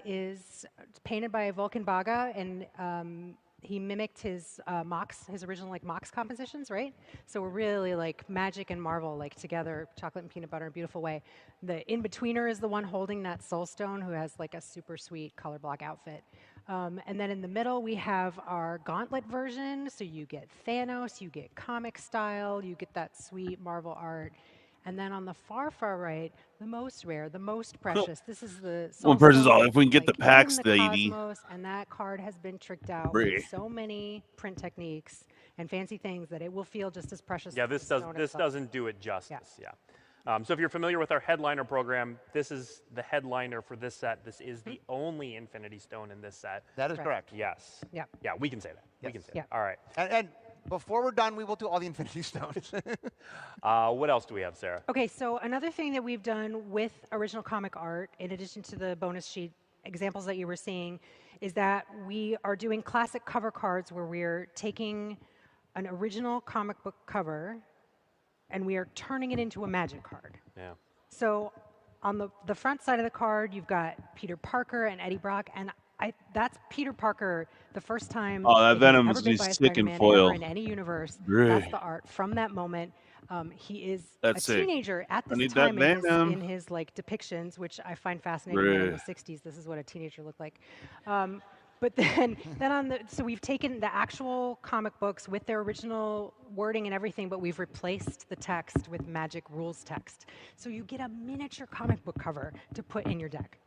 is painted by Vulcan Baga, and he mimicked his Mox, his original like Mox compositions, right? So we're really like Magic and Marvel like together, chocolate and peanut butter in a beautiful way. The in-betweener is the one holding that Soul Stone, who has like a super sweet color block outfit. And then in the middle, we have our Gauntlet version. So you get Thanos, you get comic style, you get that sweet Marvel art. And then on the far, far right, the most rare, the most precious. This is the Soul One person's Stone, all, if we can get like, the packs, in the lady. cosmos, and that card has been tricked out Bree. with so many print techniques and fancy things that it will feel just as precious. Yeah, as this the stone itself. doesn't do it justice. Yeah. So if you're familiar with our headliner program, this is the headliner for this set. This is the only Infinity Stone in this set. That is correct. Yes. Yeah. Yeah, we can say that. We Yes. can say Yeah. that. All right. And before we're done, we will do all the Infinity Stones. What else do we have, Sarah? Okay, so another thing that we've done with original comic art, in addition to the bonus sheet examples that you were seeing, is that we are doing classic cover cards where we're taking an original comic book cover and we are turning it into a Magic card. Yeah. So on the front side of the card, you've got Peter Parker and Eddie Brock, and that's Peter Parker the first time Oh, that he's Venom ever is been by a sick in Spider-Man foil. ever in any universe. Really? That's the art from that moment. He is That's a sick. teenager at I this need that time in Venom. his like depictions, which I find fascinating. That in the 60s, this is what a teenager looked like. But then so we've taken the actual comic books with their original wording and everything, but we've replaced the text with Magic rules text. So you get a miniature comic book cover to put in your deck.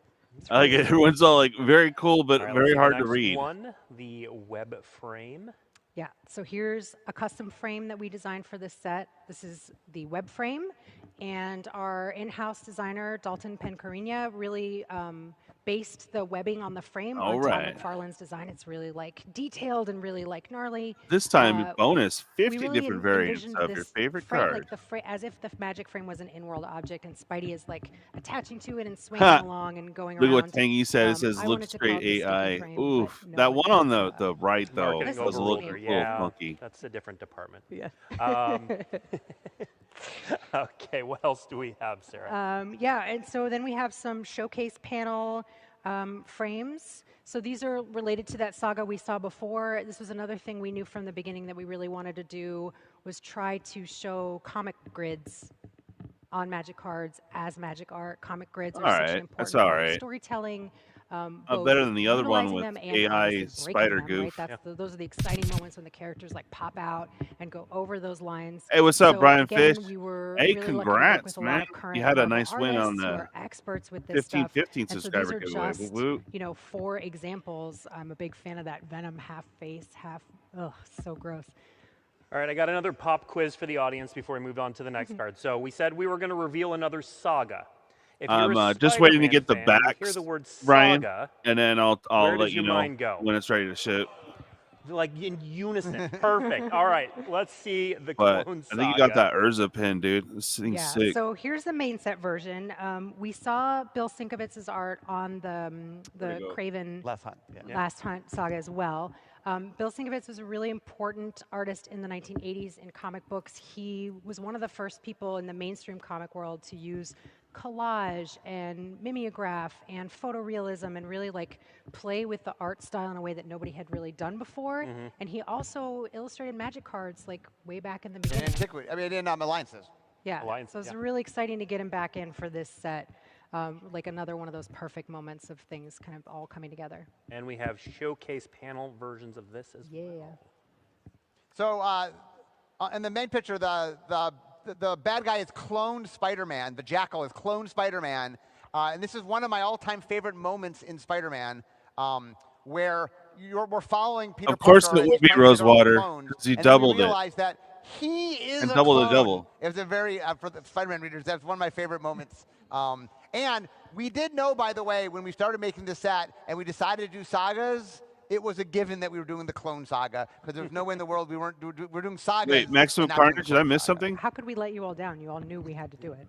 I like it. Everyone's all like very cool, but All right, very let's see the hard to next read. One, the web frame. Yeah, so here's a custom frame that we designed for this set. This is the web frame, and our in-house designer, Dalton Pencarina, really based the webbing on the frame on Tom McFarlane's design. It's really like detailed and really like gnarly. This time, bonus, 50 really different variants envisioned of your this favorite frame, card. like as if the Magic frame was an in-world object, and Spidey is like attaching to it and swinging along and going Look around. at what Tangy said. It says, I look wanted to call straight it the sticky AI. frame, Oof. but no That one one on did. the right, though, Marketing was a overruler, little funky. That's a different department. Yeah. Okay, what else do we have, Sarah? Yeah, and so then we have some showcase panel frames. So these are related to that saga we saw before. This was another thing we knew from the beginning that we really wanted to do, was try to show comic grids on Magic cards as Magic art. Comic grids are such an important That's part all of right. storytelling. Better than the other one utilizing with them and AI obviously breaking spider them, goof. right? Those are the exciting moments when the characters like pop out and go over those lines. Hey, what's up, So Brian again, Fish? we were Hey, really lucky to work congrats, with a lot man. of current You had a Marvel nice win on artists who the are experts with this stuff. 15 And so subscriber these are giveaway. just, Woo-woo. you know, 4 examples. I'm a big fan of that Venom half face, half, ugh, so gross. All right, I got another pop quiz for the audience before we move on to the next card. So we said we were going to reveal another saga. If you're a I'm just waiting to Spider-Man get the fan, you hear backs, the word Brian, saga, and then I'll where let does you your know mind go? when it's ready to ship. Like in unison. Perfect. All right, let's see the But clone I saga. think you got that Urza pin, dude. This thing's Yeah, sick. so here's the main set version. We saw Bill Sienkiewicz's art on the Craven Last Hunt. Yeah. Last Hunt saga as well. Bill Sienkiewicz's was a really important artist in the 1980s in comic books. He was one of the first people in the mainstream comic world to use collage and mimeograph and photorealism and really like play with the art style in a way that nobody had really done before. And he also illustrated Magic cards like way back in the In beginning. antiquity, I mean, in Alliances. Yeah, Alliance, so it's yeah. really exciting to get him back in for this set. Like another one of those perfect moments of things kind of all coming together. And we have showcase panel versions of this as well. Yeah. So in the main picture, the bad guy is cloned Spider-Man. The Jackal is cloned Spider-Man. And this is one of my all-time favorite moments in Spider-Man, where we're following Peter Of course Parker it and would he's be trying to get all the Rosewater, clones, 'cause he and then we doubled it. realize that he is And a double the clone. double. It was a very, for the Spider-Man readers, that's one of my favorite moments. And we did know, by the way, when we started making this set and we decided to do sagas, it was a given that we were doing the clone saga, because there was no way in the world we we're doing sagas. Wait, Maximum and not doing the Carnage? Did I clone miss saga. something? How could we let you all down? You all knew we had to do it.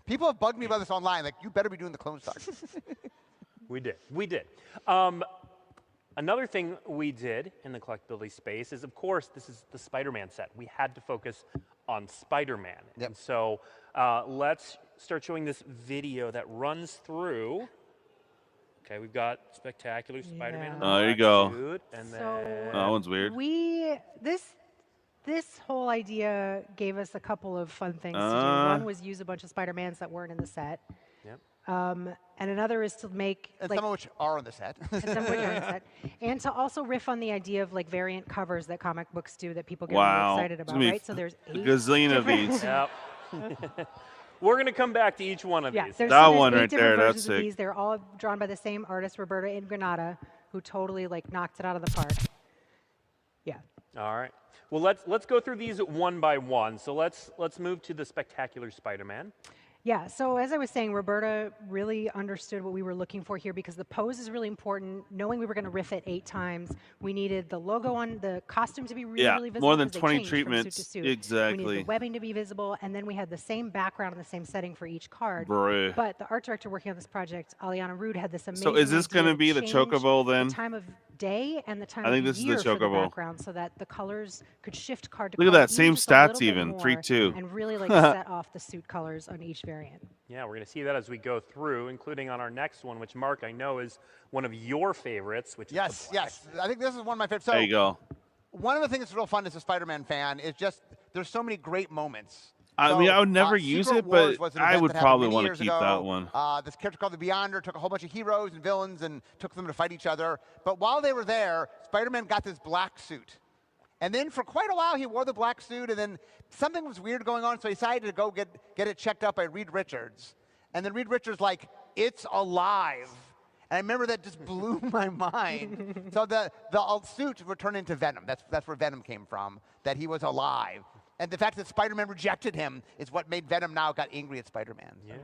People have bugged me about this online, like, you better be doing the clone saga. We did. We did. Another thing we did in the collectability space is, of course, this is the Spider-Man set. We had to focus on Spider-Man. Yep. And so let's start showing this video that runs through. Okay, we've got Spectacular Spider-Man. in the Oh, there you black go. suit, and So- then Oh, that one's weird. This whole idea gave us a couple of fun things to do. One was use a bunch of Spider-Mans that weren't in the set. Yep. And another is to make And like, some of which are on the set. and some of which are in the set. And to also riff on the idea of like variant covers that comic books do that people get Wow. really excited It's about, gonna be right? So there's A 8 gazillion of different- these. Yep. We're going to come back to each one of Yeah, these. there's, That so there's one 8 right different there, versions that's of sick. these. They're all drawn by the same artist, Roberta in Granada, who totally like knocked it out of the park. Yeah. All right. Well, let's go through these one by one. So let's move to the Spectacular Spider-Man. Yeah, so as I was saying, Roberta really understood what we were looking for here because the pose is really important. Knowing we were going to riff it 8 times, we needed the logo on the costume to be really, Yeah, really visible. more than 'cause they 20 changed from suit to treatments. suit. We Exactly. needed the webbing to be visible, and then we had the same background and the same setting for each card. Bruh. But the art director working on this project, Aliana Rude, had this amazing So is this idea gonna to be the change chocobo then? The time of day and the time I think of this is the year for the chocobo. background so that the colors could shift card to Look at card that, same just a little stats bit even, more 3-2. and really like set off the suit colors on each variant. Yeah, we're going to see that as we go through, including on our next one, which, Mark, I know is one of your favorites, which is Yes, the black. yes. I think this is one of my favorites. So There you go. one of the things that's real fun as a Spider-Man fan is just there's so many great moments. I So, mean, I would never use Secret it, Wars but was an I event would that happened probably many want to years keep ago. that one. This character called the Beyonder took a whole bunch of heroes and villains and took them to fight each other. But while they were there, Spider-Man got this black suit. And then for quite a while, he wore the black suit, and then something was weird going on, so he decided to go get it checked out by Reed Richards. And then Reed Richards like, it's alive. And I remember that just blew my mind. So the suit would turn into Venom. That's where Venom came from, that he was alive. And the fact that Spider-Man rejected him is what made Venom now got angry at Spider-Man. So. Yeah.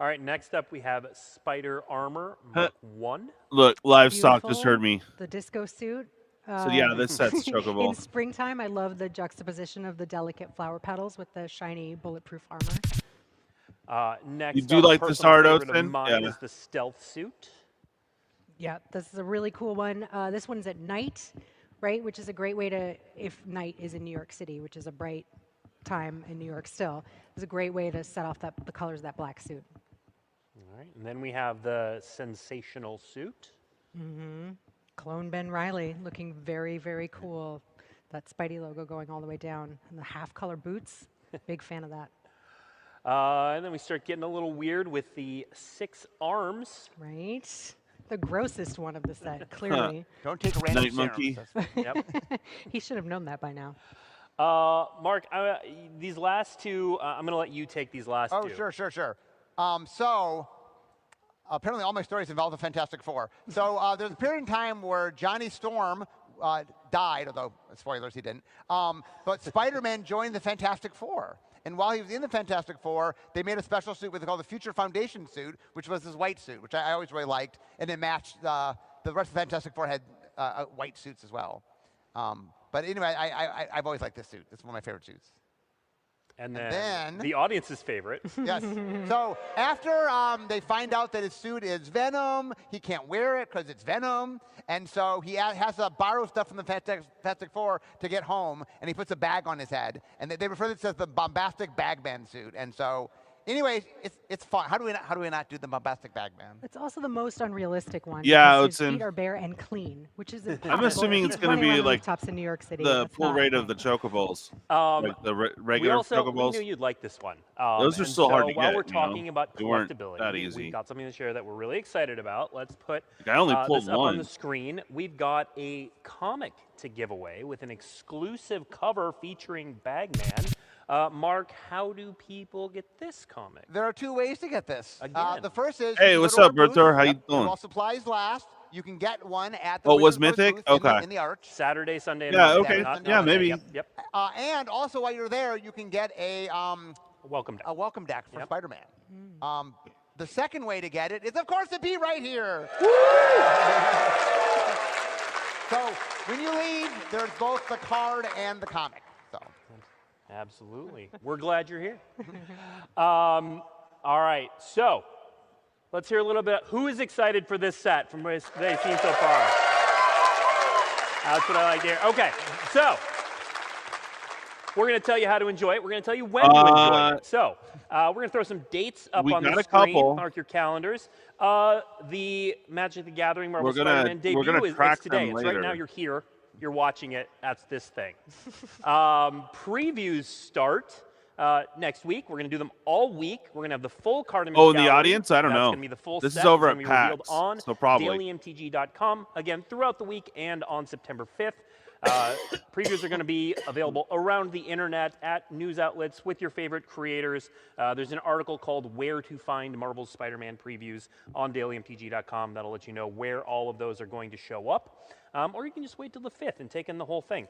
All right, next up we have Spider Armor Mark 1. Look, livestock just Beautiful. heard me. The disco suit. So yeah, this set's In chocobo. springtime, I love the juxtaposition of the delicate flower petals with the shiny bulletproof armor. Next You do up, like the personal favorite of Sardosen? mine Yeah. is the Stealth Suit. Yeah, this is a really cool one. This one's at night, right? Which is a great way to, if night is in New York City, which is a bright time in New York still, it's a great way to set off the colors of that black suit. All right, and then we have the Sensational Suit. Clone Ben Reilly looking very, very cool. That Spidey logo going all the way down. And the half-color boots, big fan of that. And then we start getting a little weird with the 6 arms. Right? The grossest one of the set, clearly. Don't take random Night Monkey. serums. Yep. He should have known that by now. Mark, these last two, I'm going to let you take these last Oh, two. sure. So apparently all my stories involve the Fantastic Four. So there's a period in time where Johnny Storm died, although, spoilers, he didn't. But Spider-Man joined the Fantastic Four. And while he was in the Fantastic Four, they made a special suit called the Future Foundation suit, which was this white suit, which I always really liked. And it matched, the rest of the Fantastic Four had white suits as well. But anyway, I've always liked this suit. It's one of my favorite suits. And And then then- the audience's favorite. Yes. So after they find out that his suit is Venom, he can't wear it because it's Venom. And so he has to borrow stuff from the Fantastic Four to get home. And he puts a bag on his head. And they refer to this as the bombastic bagman suit. And so Anyways, it's fun. How do we not do the bombastic bag, man? It's also the most unrealistic one. Yeah, because it's his in- feet are bare and clean, which is I'm impossible. assuming He's it's going to running be around the like rooftops in New York City. the That's pull not rate a of the thing. chocoballs, like the we regular chocoballs. knew you'd like this one. Those are and still hard to while get, we're you know? talking about They weren't collectability, that easy. we've got something to share that we're really excited about. Let's put I only pulled this up on one. the screen. We've got a comic to give away with an exclusive cover featuring Bagman. Mark, how do people get this comic? There are 2 ways to get this. Again. The first is Hey, you what's go to up, our booth. Berthor? How you doing? While supplies last, you can get one at the Oh, was Wizards Mythic? booth Okay. in the Arch. Saturday, Sunday, and Yeah, Monday. okay. Not Yeah, Monday. maybe. Yep. And also while you're there, you can get a Welcome deck. welcome deck for Yep. Spider-Man. The second way to get it is, of course, to be right here. So when you leave, there's both the card and the comic. So. Absolutely. We're glad you're here. All right, so let's hear a little bit. Who is excited for this set from what they've seen so far? That's what I like to hear. Okay, so we're going to tell you how to enjoy it. We're going to tell you when to enjoy it. So we're going to throw some dates up we on the got a screen. couple. Mark your calendars. The Magic the Gathering Marvel Spider-Man debut is track today. them It's right later. now. You're here. You're watching it. That's this thing. Previews start next week. We're going to do them all week. We're going to have the full card. Oh, in the audience? I don't That's know. going to be the full This set. is over It's at gonna be revealed PAX, on so probably. djlonghairorig.com. Again, throughout the week and on September 5th. Previews are going to be available around the internet at news outlets with your favorite creators. There's an article called Where to Find Marvel's Spider-Man Previews on dailymtg.com. That'll let you know where all of those are going to show up. Or you can just wait till the 5th and take in the whole thing.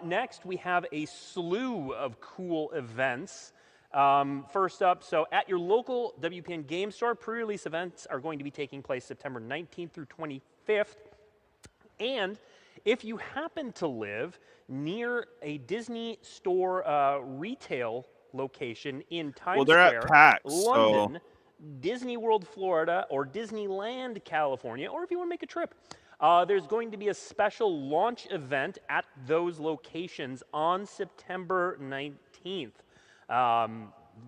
Next, we have a slew of cool events. First up, so at your local WPN game store, pre-release events are going to be taking place September 19th through 25th. And if you happen to live near a Disney store retail location in Times they're Square, at PAX, London, Disney World, Florida, or Disneyland, California, or if you want to make a trip, there's going to be a special launch event at those locations on September 19th.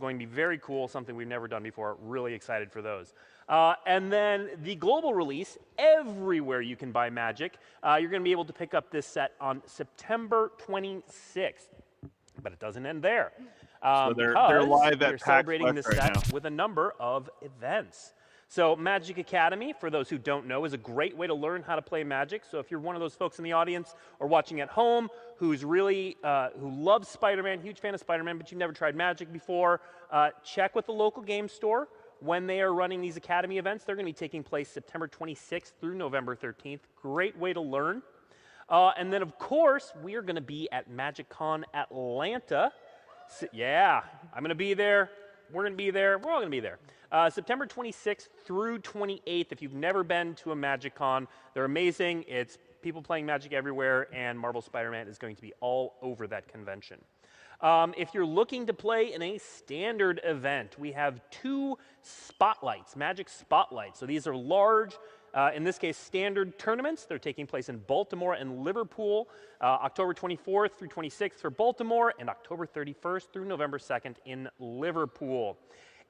Going to be very cool, something we've never done before. Really excited for those. And then the global release, everywhere you can buy Magic, you're going to be able to pick up this set on September 26th. But it doesn't end there. So they're because live at we're PAX celebrating this West right set now. with a number of events. So Magic Academy, for those who don't know, is a great way to learn how to play Magic. So if you're one of those folks in the audience or watching at home who's really, who loves Spider-Man, huge fan of Spider-Man, but you've never tried Magic before, check with the local game store when they are running these Academy events. They're going to be taking place September 26th through November 13th. Great way to learn. And then, of course, we are going to be at MagicCon Atlanta. So, yeah, I'm going to be there. We're going to be there. We're all going to be there. September 26th through 28th. If you've never been to a MagicCon, they're amazing. It's people playing Magic everywhere, and Marvel Spider-Man is going to be all over that convention. If you're looking to play in a standard event, we have 2 spotlights, Magic Spotlights. So these are large, in this case, standard tournaments. They're taking place in Baltimore and Liverpool, October 24th through 26th for Baltimore, and October 31st through November 2nd in Liverpool.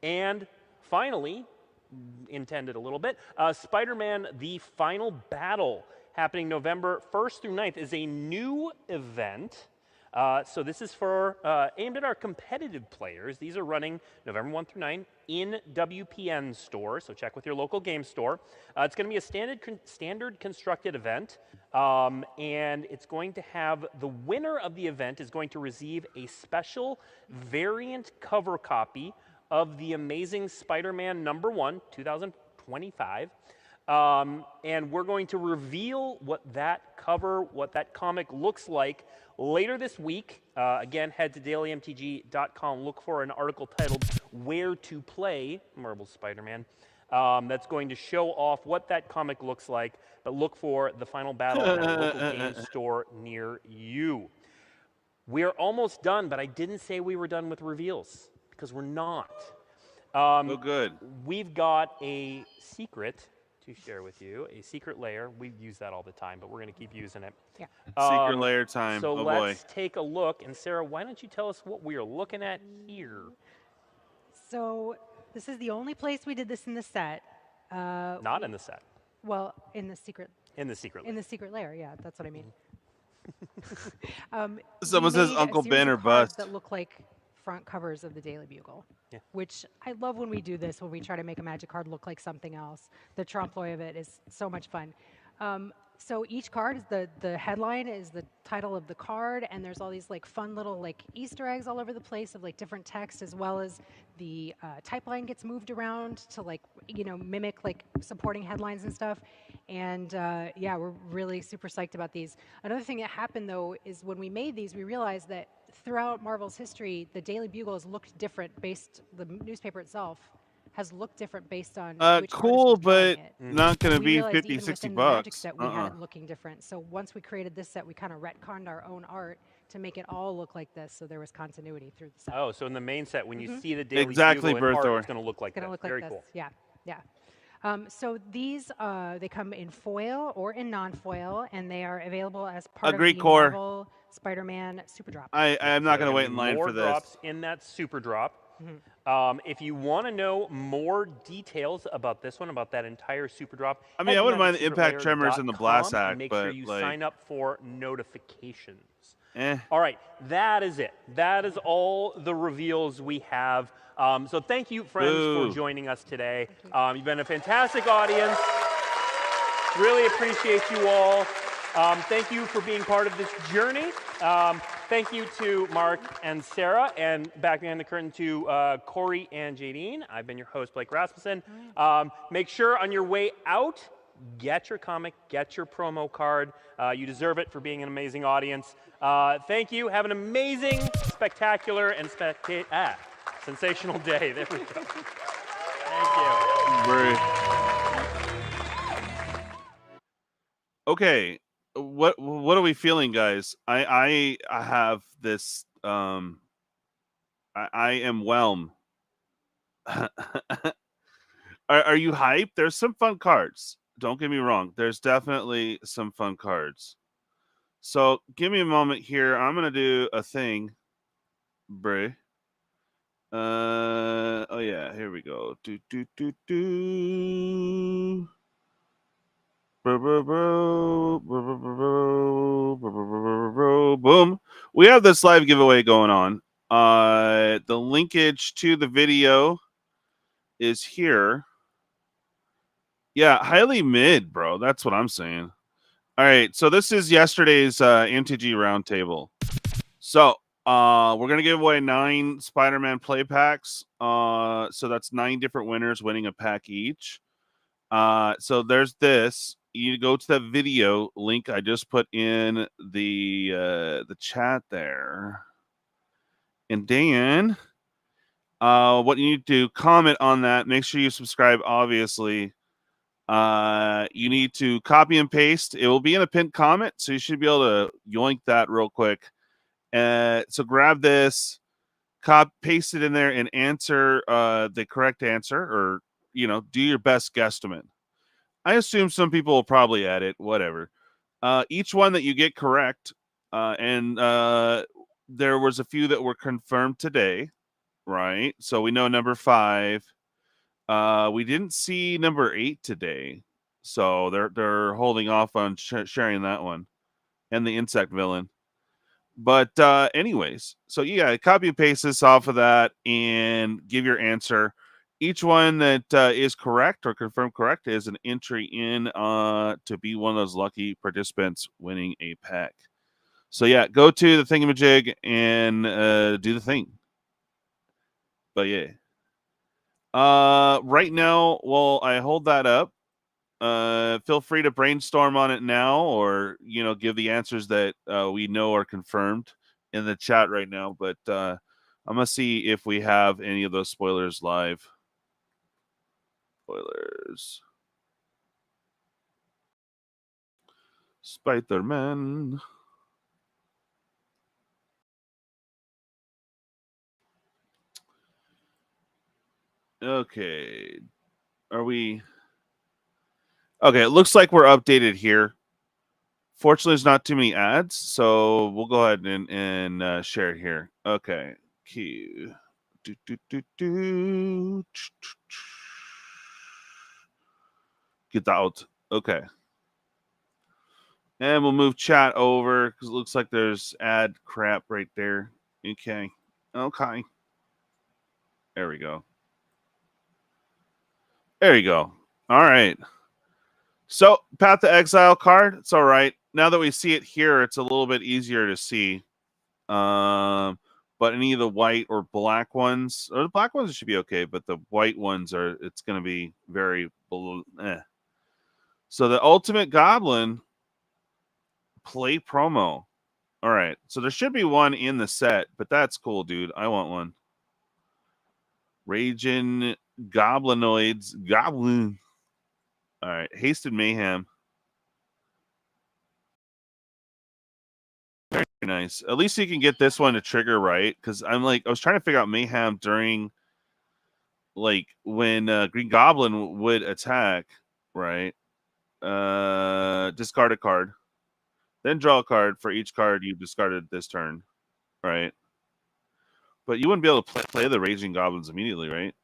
And finally, intended a little bit, Spider-Man The Final Battle, happening November 1st through 9th, is a new event. So this is for aimed at our competitive players. These are running November 1 through 9 in WPN store, so check with your local game store. It's going to be a standard constructed event, and it's going to have the winner of the event is going to receive a special variant cover copy of The Amazing Spider-Man #1, 2025. And we're going to reveal what that cover, what that comic looks like later this week. Again, head to dailymtg.com. Look for an article titled Where to Play Marvel Spider-Man. That's going to show off what that comic looks like, but look for The Final Battle at a local game store near you. We're almost done, but I didn't say we were done with reveals, because we're not. Oh, good. We've got a secret to share with you, a secret layer. We use that all the time, but we're going to keep using it. Yeah. Secret layer time. So oh, let's boy. take a look. And Sarah, why don't you tell us what we are looking at here? So this is the only place we did this in the set. Not in the set. Well, in the secret. In the secret. In the secret lair, yeah, that's what I mean. Someone says Uncle Ben or bust. That look like front covers of the Daily Bugle, which I love when we do this, when we try to make a Magic card look like something else. The trompe-l'oeil of it is so much fun. So each card, is the headline is the title of the card, and there's all these like fun little like Easter eggs all over the place of like different text, as well as the type line gets moved around to like, you know, mimic like supporting headlines and stuff. And yeah, we're really super psyched about these. Another thing that happened though is when we made these, we realized that throughout Marvel's history, the Daily Bugle has looked different the newspaper itself has looked different based on which cool, but not going to be realized 50, even 60 within the Magic bucks. set, we had it looking different. So once we created this set, we kind of retconned our own art to make it all look like this, so there was continuity through the set. Oh, so in the main set, when you see the Daily Exactly, Bugle in art, Berthor. it's going to look like It's going to look like Very this. cool. Yeah, yeah. So these, they come in foil or in non-foil, and they are available as part Agree, of the Qore. Marvel Spider-Man Super Drop. I'm not going to wait in line more for this. drops in that super drop. If you want to know more details about this one, about that entire super drop, I mean, I wouldn't mind the impact tremors and the blast and act, make but sure you like, sign up for notifications. eh. All right, that is it. That is all the reveals we have. So thank you, friends, Boo. for joining us today. You've been a fantastic audience. Really appreciate you all. Thank you for being part of this journey. Thank you to Mark and Sarah, and back behind the curtain to Corey and Jadine. I've been your host, Blake Rasmussen. Make sure on your way out, get your comic, get your promo card. You deserve it for being an amazing audience. Thank you. Have an amazing, spectacular, and sensational day. There we go. Thank you. Okay, what are we feeling, guys? I have this. I am whelmed. Are you hyped? There's some fun cards. Don't get me wrong. There's definitely some fun cards. So give me a moment here. I'm gonna do a thing, Bray. Oh yeah, here we go. Boom. We have this live giveaway going on. The linkage to the video is here. Yeah, highly mid, bro. That's what I'm saying. All right, so this is yesterday's MTG roundtable. So we're gonna give away 9 Spider-Man play packs. So that's 9 different winners winning a pack each. So there's this. You go to that video link I just put in the chat there, and Dan, what you need to do, comment on that. Make sure you subscribe. Obviously, you need to copy and paste. It will be in a pinned comment, so you should be able to yoink that real quick. So grab this, paste it in there, and answer the correct answer, or do your best guesstimate. I assume some people will probably add it, whatever. Each one that you get correct, and there was a few that were confirmed today, right? So we know number 5. We didn't see number 8 today, so they're holding off on sharing that one, and the insect villain. But anyways, so yeah, copy and paste this off of that and give your answer. Each one that is correct or confirmed correct is an entry in to be one of those lucky participants winning a pack. So yeah, go to the thingamajig and do the thing. But yeah. Right now, while I hold that up, feel free to brainstorm on it now, or give the answers that we know are confirmed in the chat right now. But I'm gonna see if we have any of those spoilers live. Spoilers. Spider-Man. Okay. Are we? Okay, it looks like we're updated here. Fortunately, there's not too many ads, so we'll go ahead and share it here. Okay. Q. Get out. Okay. And we'll move chat over because it looks like there's ad crap right there. Okay. Okay. There we go. There you go. All right. So, Path to Exile card, it's all right. Now that we see it here, it's a little bit easier to see. But any of the white or black ones, or the black ones should be okay, but the white ones are, it's going to be very below. So the Ultimate Goblin play promo. All right. So there should be one in the set, but that's cool, dude. I want one. Raging Goblinoids. Goblin. All right. Hasted Mayhem. Very nice. At least you can get this one to trigger right. Because I was trying to figure out Mayhem during, like, when Green Goblin would attack, right? Discard a card. Then draw a card for each card you've discarded this turn, right? But you wouldn't be able to play the Raging Goblins immediately, right?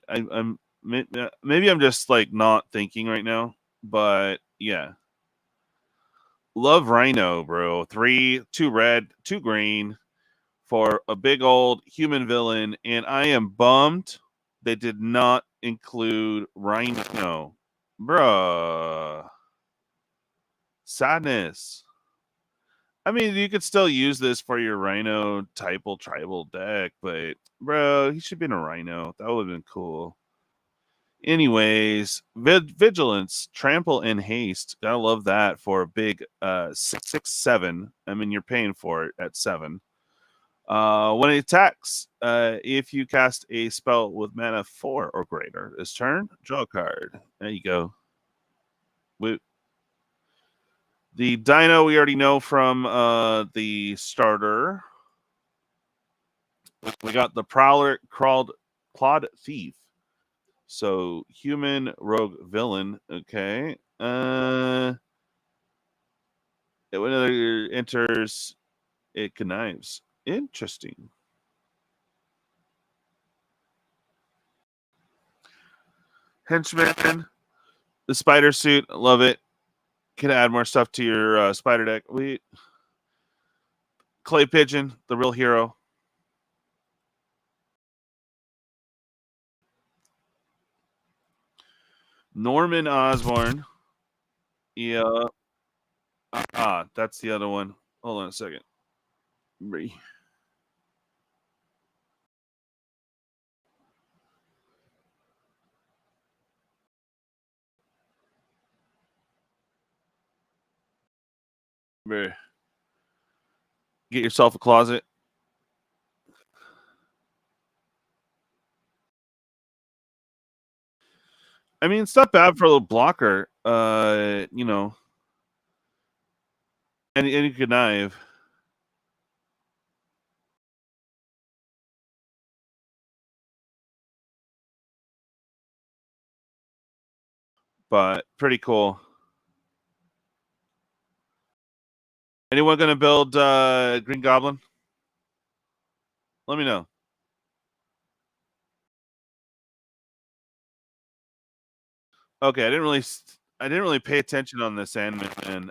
I'm maybe I'm just like not thinking right now, but yeah. Love Rhino, bro. 3, 2 red, 2 green for a big old human villain, and I am bummed they did not include Rhino, bruh. Sadness. I mean, you could still use this for your Rhino typal tribal deck, but bro, he should have been a Rhino. That would have been cool. Anyways, Vigilance, Trample, and Haste. Gotta love that for a big 6/7. I mean, you're paying for it at 7. When it attacks, if you cast a spell with mana 4 or greater this turn, draw a card. There you go. The Dino we already know from the starter. We got the Prowler Clawed Thief. So human, rogue, villain. Okay. Whenever it enters, it connives. Interesting. Henchman. The spider suit. Love it. Can add more stuff to your spider deck. Clay Pigeon, the real hero. Norman Osborn. Yeah. That's the other one. Hold on a second. Get yourself a closet. I mean, it's not bad for a little blocker. You know. And you can knife. But pretty cool. Anyone gonna build Green Goblin? Let me know. Okay, I didn't really pay attention on this Sandman.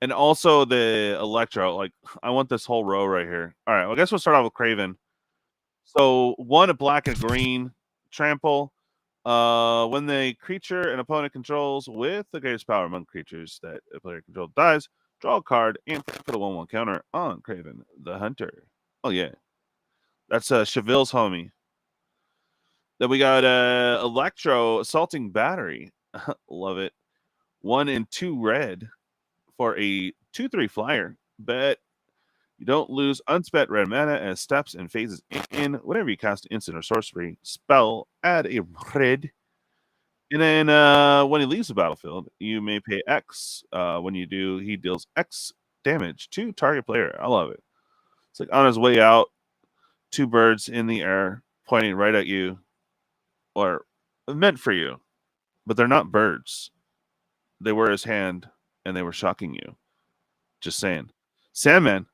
And also the Electro. Like, I want this whole row right here. All right, well, I guess we'll start off with Craven. So 1 a black and green trample. When the creature an opponent controls with the greatest power among creatures that a player controls dies, draw a card and put a 1/1 counter on Craven the Hunter. Oh yeah, that's Chevil's homie. Then we got Electro Assaulting Battery. Love it. 1 and 2 red for a 2/3 flyer. Bet you don't lose unspent red mana as steps and phases in. Whenever you cast an instant or sorcery spell, add a red. And then when he leaves the battlefield, you may pay X. When you do, he deals X damage to target player. I love it. It's like on his way out, 2 birds in the air pointing right at you, or meant for you, but they're not birds. They were his hand, and they were shocking you. Just saying. Sandman,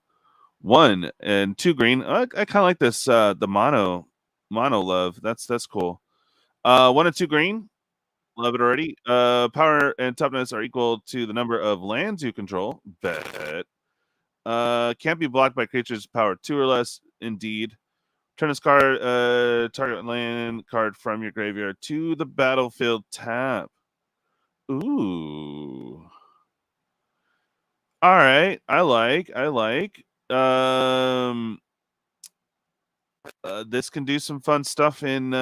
1 and 2 green. I kind of like this the mono love. That's cool. 1 and 2 green. Love it already. Power and toughness are equal to the number of lands you control. Bet. Can't be blocked by creatures power 2 or less. Indeed. Turn this card, target land card from your graveyard to the battlefield tap. Ooh. All right. I like. This can do some fun stuff in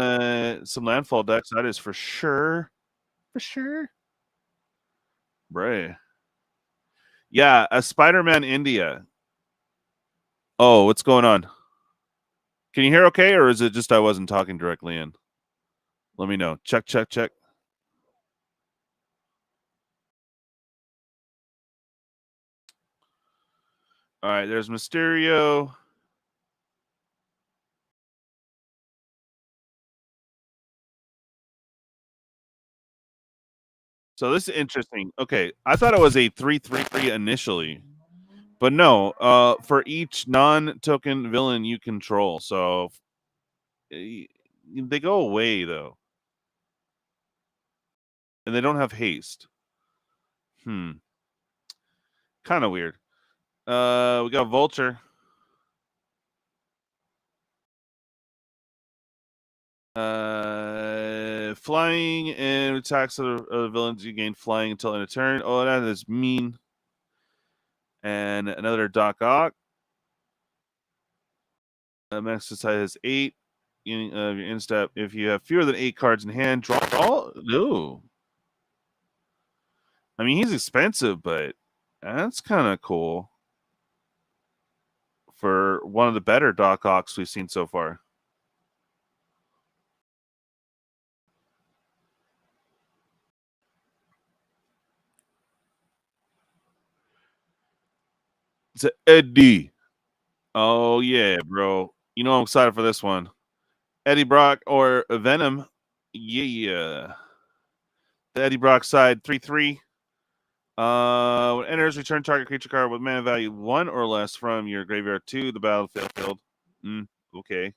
some landfall decks. That is for sure. For sure. Bray. Yeah, a Spider-Man India. Oh, what's going on? Can you hear okay, or is it just I wasn't talking directly in? Let me know. Check. All right, there's Mysterio. So this is interesting. Okay, I thought it was a 3/3 initially, but no. For each non-token villain you control, so they go away though, and they don't have haste. Kind of weird. We got Vulture. Flying and attacks of the villains, you gain flying until end of turn. Oh, that is mean. And another Doc Ock. Max side has 8. Your instep. If you have fewer than 8 cards in hand, draw. Ooh. I mean, he's expensive, but that's kind of cool for one of the better Doc Ocks we've seen so far. It's a Eddie. Oh yeah, bro. You know I'm excited for this one. Eddie Brock or Venom. Yeah. The Eddie Brock side 3/3. When enters, return target creature card with mana value 1 or less from your graveyard to the battlefield. Okay.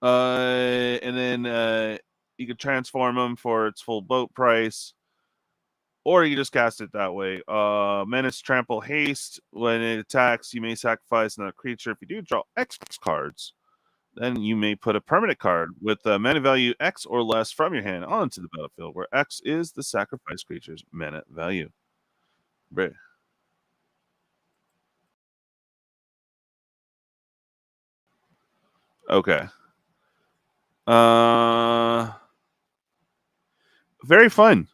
And then you can transform them for its full boat price, or you just cast it that way. Menace, Trample, Haste. When it attacks, you may sacrifice another creature. If you do draw X cards, then you may put a permanent card with mana value X or less from your hand onto the battlefield, where X is the sacrifice creature's mana value. Right. Okay. Very fun.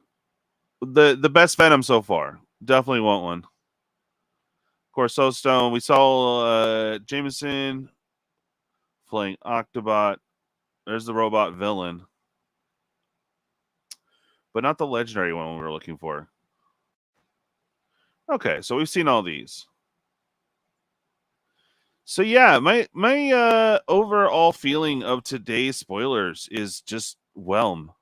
The best Venom so far. Definitely want one. Of course, Soulstone. We saw Jameson playing Octobot. There's the robot villain, but not the legendary one we were looking for. Okay, so we've seen all these. So yeah, my overall feeling of today's spoilers is just whelm.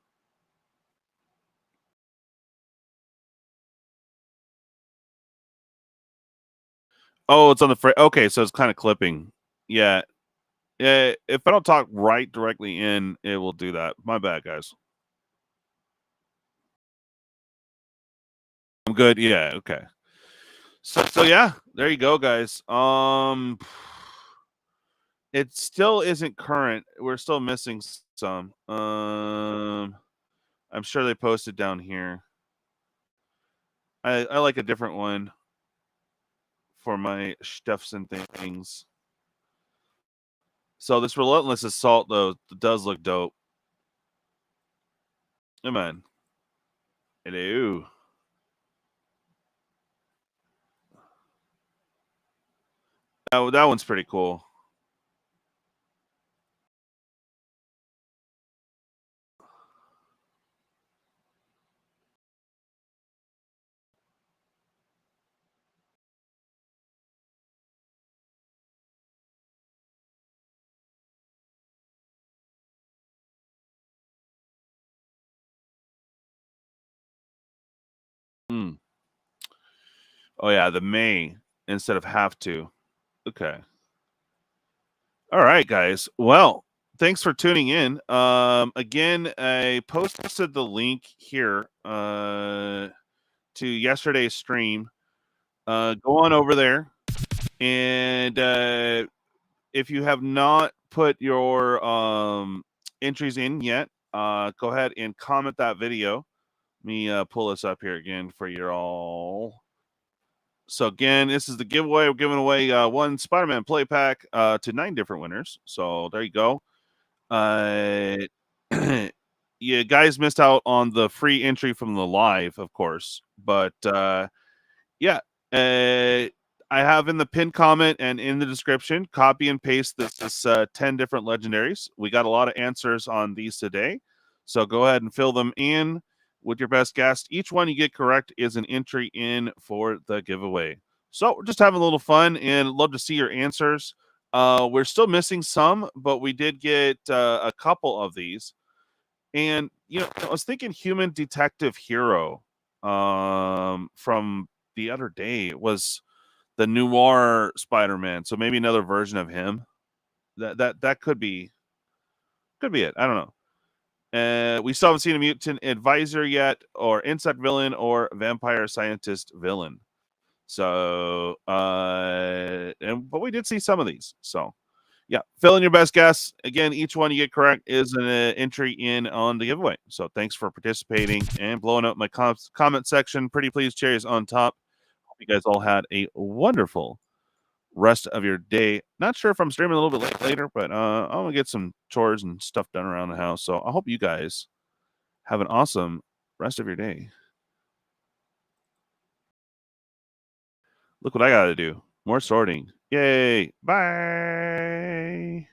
Oh, it's on the okay, so it's kind of clipping. Yeah. Yeah, if I don't talk right directly in, it will do that. My bad, guys. I'm good. Yeah, okay. So yeah, there you go, guys. It still isn't current. We're still missing some. I'm sure they posted down here. I like a different one for my Steffson things. So this Relentless Assault though does look dope. Come on. Hello. That one's pretty cool. Oh yeah, the may instead of have to. Okay. All right, guys. Well, thanks for tuning in. Again, I posted the link here to yesterday's stream. Go on over there, and if you have not put your entries in yet, go ahead and comment that video. Let me pull this up here again for you all. So again, this is the giveaway. We're giving away one Spider-Man play pack to 9 different winners. So there you go. You guys missed out on the free entry from the live, of course. But yeah, I have in the pinned comment and in the description, copy and paste this 10 different legendaries. We got a lot of answers on these today. So go ahead and fill them in with your best guess. Each one you get correct is an entry in for the giveaway. So we're just having a little fun and love to see your answers. We're still missing some, but we did get a couple of these. And, you know, I was thinking Human Detective Hero from the other day. It was the noir Spider-Man. So maybe another version of him. That could be it. I don't know. We still haven't seen a mutant advisor yet, or insect villain, or vampire scientist villain. So, but we did see some of these. So, yeah, fill in your best guess. Again, each one you get correct is an entry in on the giveaway. So, thanks for participating and blowing up my comment section. Pretty please, cherries on top. Hope you guys all had a wonderful rest of your day. Not sure if I'm streaming a little bit later, but I'm gonna get some chores and stuff done around the house. So I hope you guys have an awesome rest of your day. Look what I gotta do. More sorting. Yay. Bye.